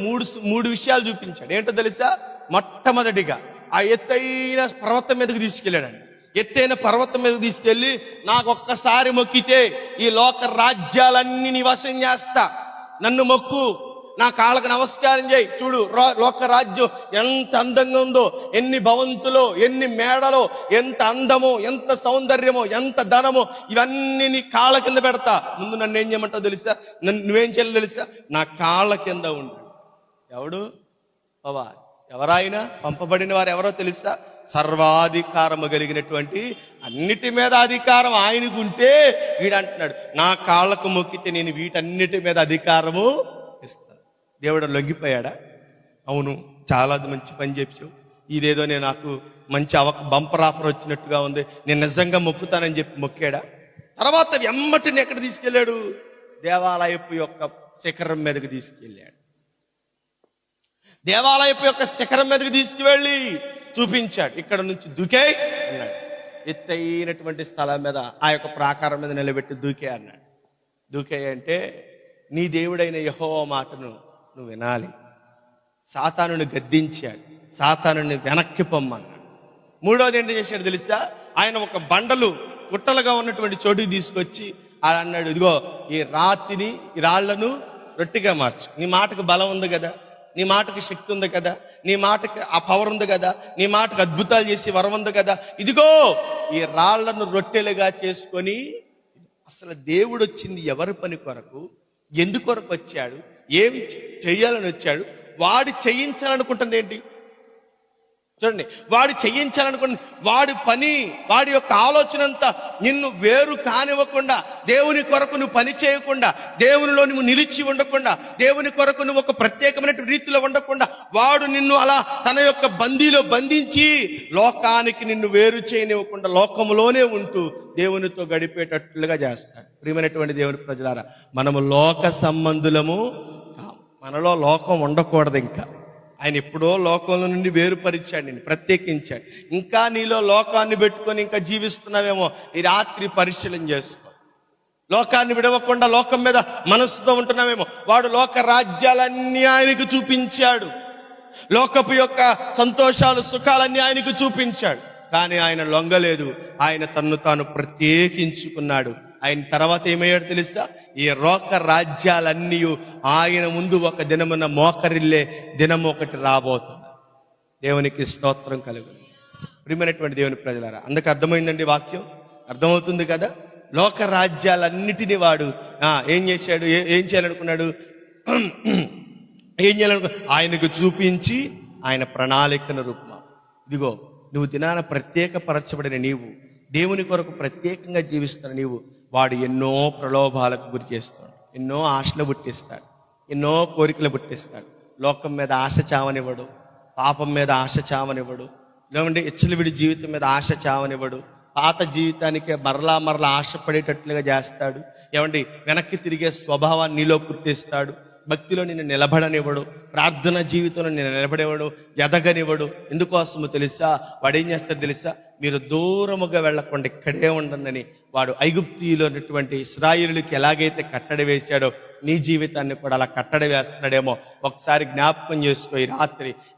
మూడు విషయాలు చూపించాడు. ఏంటో తెలుసా? మొట్టమొదటిగా ఆ ఎత్తైన పర్వతం మీదకి తీసుకెళ్ళాడండి. ఎత్తైన పర్వతం మీద తీసుకెళ్ళి, నాకు ఒక్కసారి మొక్కితే ఈ లోక రాజ్యాలన్నీ నీ వశం చేస్తా, నన్ను మొక్కు, నా కాళ్ళకు నమస్కారం చేయి. చూడు లోక రాజ్యం ఎంత అందంగా ఉందో, ఎన్ని భవంతులో, ఎన్ని మేడలో, ఎంత అందమో, ఎంత సౌందర్యమో, ఎంత ధనమో, ఇవన్నీ నీ కాళ్ళ కింద పెడతా. ముందు నన్ను ఏం చేయమంటావు తెలుసా? నువ్వేం చేయాలి తెలుసా? నా కాళ్ళ కింద ఉండు. ఎవడు బాబా? ఎవరాయన? పంపబడిన వారు ఎవరో తెలుసా? సర్వాధికారము కలిగినటువంటి, అన్నిటి మీద అధికారం ఆయనకు ఉంటే వీడంటున్నాడు, నా కాళ్ళకు మొక్కితే నేను వీటన్నిటి మీద అధికారము ఇస్తాను. దేవుడు లొంగిపోయాడా? అవును, చాలా మంచి పని చెప్పావు, ఇదేదో నాకు మంచి బంపర్ ఆఫర్ వచ్చినట్టుగా ఉంది, నేను నిజంగా మొక్కుతానని చెప్పి మొక్కాడా? తర్వాత ఎమ్మటిని ఎక్కడ తీసుకెళ్ళాడు? దేవాలయపు యొక్క శిఖరం మీదకి తీసుకెళ్ళాడు. దేవాలయపు యొక్క శిఖరం మీదకి తీసుకువెళ్ళి చూపించాడు. ఇక్కడ నుంచి దూకే అన్నాడు. ఎత్తైనటువంటి స్థలం మీద, ఆ యొక్క ప్రాకారం మీద నిలబెట్టి దూకే అన్నాడు. దూకాయంటే నీ దేవుడైన యెహోవా మాటను నువ్వు వినాలి. సాతానుని గద్దించాడు, సాతానుని వెనక్కి పొమ్మన్నాడు. మూడవది ఏంటి చేశాడు తెలుసా? ఆయన ఒక బండలు గుట్టలుగా ఉన్నటువంటి చోటుకి తీసుకొచ్చి ఆయన అన్నాడు, ఇదిగో ఈ రాళ్లను రొట్టెగా మార్చు. నీ మాటకు బలం ఉంది కదా, నీ మాటకి శక్తి ఉంది కదా, నీ మాటకి ఆ పవర్ ఉంది కదా, నీ మాటకు అద్భుతాలు చేసి వరం ఉంది కదా, ఇదిగో ఈ రాళ్లను రొట్టెలుగా చేసుకొని. అసలు దేవుడు వచ్చింది ఎవరి పని కొరకు, ఎందుకొరకు వచ్చాడు, ఏమి చెయ్యాలని వచ్చాడు? వాడు చేయించాలనుకుంటుంది ఏంటి చూడండి, వాడు చేయించాలనుకున్న వాడి పని, వాడి యొక్క ఆలోచన అంతా నిన్ను వేరు కానివ్వకుండా, దేవుని కొరకు నువ్వు పని చేయకుండా, దేవునిలో నువ్వు నిలిచి ఉండకుండా, దేవుని కొరకు నువ్వు ఒక ప్రత్యేకమైన రీతిలో ఉండకుండా, వాడు నిన్ను అలా తన యొక్క బందీలో బంధించి లోకానికి నిన్ను వేరు చేయనివ్వకుండా లోకములోనే ఉంటూ దేవునితో గడిపేటట్లుగా చేస్తాడు. ప్రియమైనటువంటి దేవుని ప్రజలారా, మనము లోక సంబంధులము కాము. మనలో లోకం ఉండకూడదు. ఇంకా ఆయన ఎప్పుడో లోకంలో నుండి వేరుపరిచాడు, నేను ప్రత్యేకించాడు. ఇంకా నీలో లోకాన్ని పెట్టుకొని ఇంకా జీవిస్తున్నావేమో, ఈ రాత్రి పరిశీలన చేసుకో. లోకాన్ని విడవకుండా లోకం మీద మనస్సుతో ఉంటున్నావేమో. వాడు లోక రాజ్యాలన్నీ ఆయనకు చూపించాడు, లోకపు యొక్క సంతోషాలు సుఖాలన్నీ ఆయనకు చూపించాడు. కానీ ఆయన లొంగలేదు, ఆయన తన్ను తాను ప్రత్యేకించుకున్నాడు. ఆయన తర్వాత ఏమయ్యాడు తెలుసా? ఈ లోక రాజ్యాలన్నీ ఆయన ముందు ఒక దినమున మోకరిల్లే దినము ఒకటి రాబోతుంది. దేవునికి స్తోత్రం కలుగును. ప్రియమైనటువంటి దేవుని ప్రజలారా, అందుకు అర్థమైందండి వాక్యం, అర్థమవుతుంది కదా? లోక రాజ్యాలన్నిటినీ వాడు ఏం చేశాడు, ఏం చేయాలనుకున్నాడు, ఏం ఆయనకు చూపించి ఆయన ప్రణాళికను రూపమా. ఇదిగో నువ్వు దినాన ప్రత్యేకపరచబడిన నీవు, దేవుని కొరకు ప్రత్యేకంగా జీవిస్తున్న నీవు, వాడు ఎన్నో ప్రలోభాలకు గురి చేస్తాడు, ఎన్నో ఆశలు పుట్టిస్తాడు, ఎన్నో కోరికలు పుట్టిస్తాడు. లోకం మీద ఆశ చావనివ్వడు, పాపం మీద ఆశ చావనివ్వడు, లేదంటే విడి జీవితం మీద ఆశ చావనివ్వడు. పాత జీవితానికే మరలా ఆశపడేటట్లుగా చేస్తాడు. ఏమండి, వెనక్కి తిరిగే స్వభావాన్ని నీలో పుట్టిస్తాడు. భక్తిలో నిన్ను నిలబడనివ్వడు, ప్రార్థన జీవితంలో నిన్ను నిలబడేవాడు, ఎదగనివ్వడు. ఎందుకోసమో తెలుసా? వాడు ఏం చేస్తాడు తెలుసా? మీరు దూరముగా వెళ్లకుండా ఇక్కడే ఉండండి. వాడు ఐగుప్తీయులో ఉన్నటువంటి ఇశ్రాయేలుకి ఎలాగైతే కట్టడి వేశాడో నీ జీవితాన్ని కూడా అలా కట్టడి వేస్తున్నాడేమో. ఒకసారి జ్ఞాపకం చేసుకో.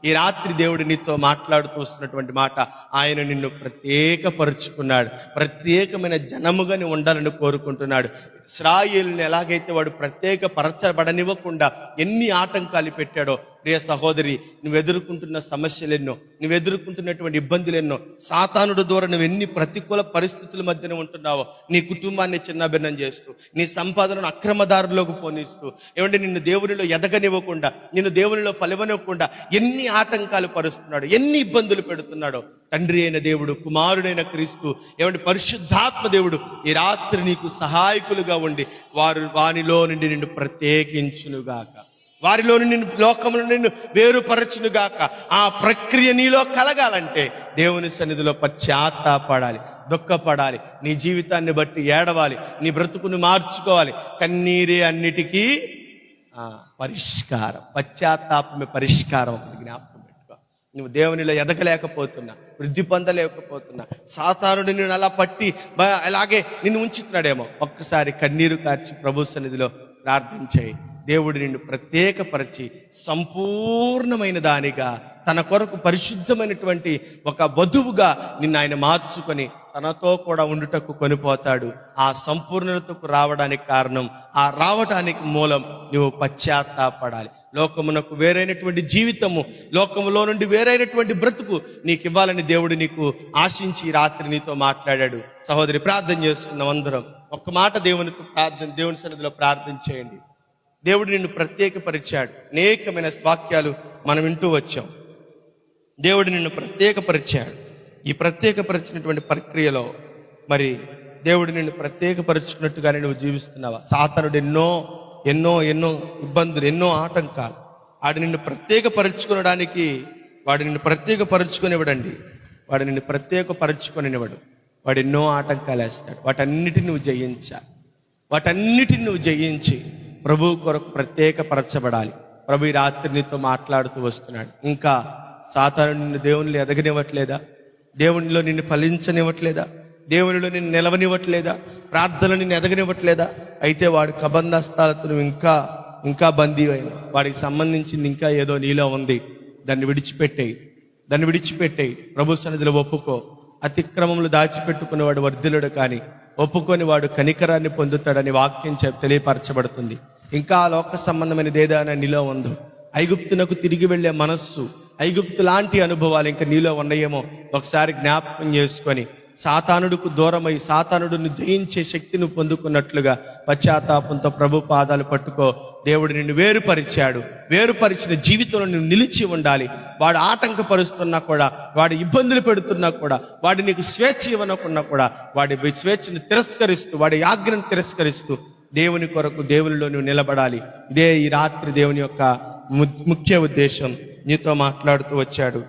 ఈ రాత్రి దేవుడు నీతో మాట్లాడుతూ వస్తున్నటువంటి మాట, ఆయన నిన్ను ప్రత్యేకపరుచుకున్నాడు, ప్రత్యేకమైన జనముగా నీ ఉండాలని కోరుకుంటున్నాడు. ఇశ్రాయేలుని ఎలాగైతే వాడు ప్రత్యేకపరచబడనివ్వకుండా ఎన్ని ఆటంకాలు పెట్టాడో, ప్రియ సహోదరి, నువ్వు ఎదుర్కొంటున్న సమస్యలు ఎన్నో, నువ్వు ఎదుర్కొంటున్నటువంటి ఇబ్బందులు ఎన్నో, సాతానుడు ద్వారా నువ్వు ఎన్ని ప్రతికూల పరిస్థితుల మధ్యన ఉంటున్నావో, నీ కుటుంబాన్ని చిన్నభిన్నం చేస్తూ, నీ సంపాదనను అక్రమదారులోకి పోనిస్తూ, ఏమంటే నిన్ను దేవునిలో ఎదగనివ్వకుండా, నిన్ను దేవునిలో ఫలివనివ్వకుండా ఎన్ని ఆటంకాలు పరుస్తున్నాడు, ఎన్ని ఇబ్బందులు పెడుతున్నాడో. తండ్రి అయిన దేవుడు, కుమారుడైన క్రీస్తు, ఏమంటే పరిశుద్ధాత్మ దేవుడు ఈ రాత్రి నీకు సహాయకులుగా ఉండి వారిలో నుండి నిన్ను ప్రత్యేకించునుగాక, వారిలో నిన్ను లోకములో నిన్ను వేరుపరచునుగాక. ఆ ప్రక్రియ నీలో కలగాలంటే దేవుని సన్నిధిలో పశ్చాత్తాపడాలి, దుఃఖపడాలి, నీ జీవితాన్ని బట్టి ఏడవాలి, నీ బ్రతుకును మార్చుకోవాలి. కన్నీరే అన్నిటికీ పరిష్కారం, పశ్చాత్తాపమే పరిష్కారం. ఒకటి జ్ఞాపకం పెట్టుకో. నువ్వు దేవునిలో ఎదగలేకపోతున్నా, వృద్ధి పొందలేకపోతున్నా, సాతానుడు నిన్ను అలా పట్టి అలాగే నిన్ను ఉంచుతున్నాడేమో, ఒక్కసారి కన్నీరు కార్చి ప్రభు సన్నిధిలో ప్రార్థించేయి. దేవుడు నిన్ను ప్రత్యేకపరిచి సంపూర్ణమైన దానిగా, తన కొరకు పరిశుద్ధమైనటువంటి ఒక వధువుగా నిన్ను ఆయన మార్చుకొని తనతో కూడా ఉండుటకు కొనిపోతాడు. ఆ సంపూర్ణతకు రావడానికి కారణం, ఆ రావటానికి మూలం నువ్వు పశ్చాత్తాపడాలి. లోకమునకు వేరైనటువంటి జీవితము, లోకములో నుండి వేరైనటువంటి బ్రతుకు నీకు ఇవ్వాలని దేవుడు నీకు ఆశించి రాత్రి నీతో మాట్లాడాడు. సహోదరి, ప్రార్థన చేసుకుందాం అందరం. ఒక్క మాట దేవుని సన్నిధిలో ప్రార్థన చేయండి. దేవుడు నిన్ను ప్రత్యేకపరిచాడు. అనేకమైన వాక్యాలు మనం వింటూ వచ్చాం. దేవుడు నిన్ను ప్రత్యేకపరిచాడు. ఈ ప్రత్యేకపరిచినటువంటి ప్రక్రియలో మరి దేవుడు నిన్ను ప్రత్యేకపరుచుకున్నట్టుగానే నువ్వు జీవిస్తున్నావా? సాతానుడు ఎన్నో ఎన్నో ఎన్నో ఇబ్బందులు, ఎన్నో ఆటంకాలు. వాడు నిన్ను ప్రత్యేకపరుచుకునడానికి, వాడు నిన్ను ప్రత్యేకపరుచుకునివ్వడండి, వాడు నిన్ను ప్రత్యేకపరుచుకొనివ్వడు. వాడు ఎన్నో ఆటంకాలు వేస్తాడు. వాటన్నిటిని నువ్వు జయించాలి. వాటన్నిటిని నువ్వు జయించి ప్రభు కొరకు ప్రత్యేకపరచబడాలి. ప్రభు ఈ రాత్రి నీతో మాట్లాడుతూ వస్తున్నాడు. ఇంకా సాతానుడు నిన్ను దేవునిలో ఎదగనివ్వట్లేదా? దేవునిలో నిన్ను ఫలించనివ్వట్లేదా? దేవునిలో నిన్ను నిలవనివ్వట్లేదా? ప్రార్థనలు నిన్ను ఎదగనివ్వట్లేదా? అయితే వాడు కబంధస్థాలతో నువ్వు ఇంకా బందీ అయిన, వాడికి సంబంధించింది ఇంకా ఏదో నీలో ఉంది. దాన్ని విడిచిపెట్టేయి. ప్రభు సన్నిధిలో ఒప్పుకో. అతిక్రమములు దాచిపెట్టుకునేవాడు వర్ధిల్లుడు, కానీ ఒప్పుకొని వాడు కనికరాన్ని పొందుతాడని వాక్యం తెలియపరచబడుతుంది. ఇంకా లోక సంబంధమైనది ఏదైనా నీలో ఉందో, ఐగుప్తునకు తిరిగి వెళ్ళే మనస్సు, ఐగుప్తు లాంటి అనుభవాలు ఇంకా నీలో ఉన్నాయేమో ఒకసారి జ్ఞాపకం చేసుకొని సాతానుడికి దూరమై సాతానుడిని జయించే శక్తిని పొందుకున్నట్లుగా పశ్చాత్తాపంతో ప్రభు పాదాలు పట్టుకో. దేవుడు నిన్ను వేరుపరిచిన జీవితంలో నువ్వు నిలిచి ఉండాలి. వాడు ఆటంకపరుస్తున్నా కూడా, వాడు ఇబ్బందులు పెడుతున్నా కూడా, వాడు నీకు స్వేచ్ఛ ఇవ్వనకున్నా కూడా, వాడి స్వేచ్ఛను తిరస్కరిస్తూ, వాడి ఆజ్ఞను తిరస్కరిస్తూ దేవుని కొరకు దేవునిలో నువ్వు నిలబడాలి. ఇదే ఈ రాత్రి దేవుని యొక్క ముఖ్య ఉద్దేశం. నీతో మాట్లాడుతూ వచ్చాడు.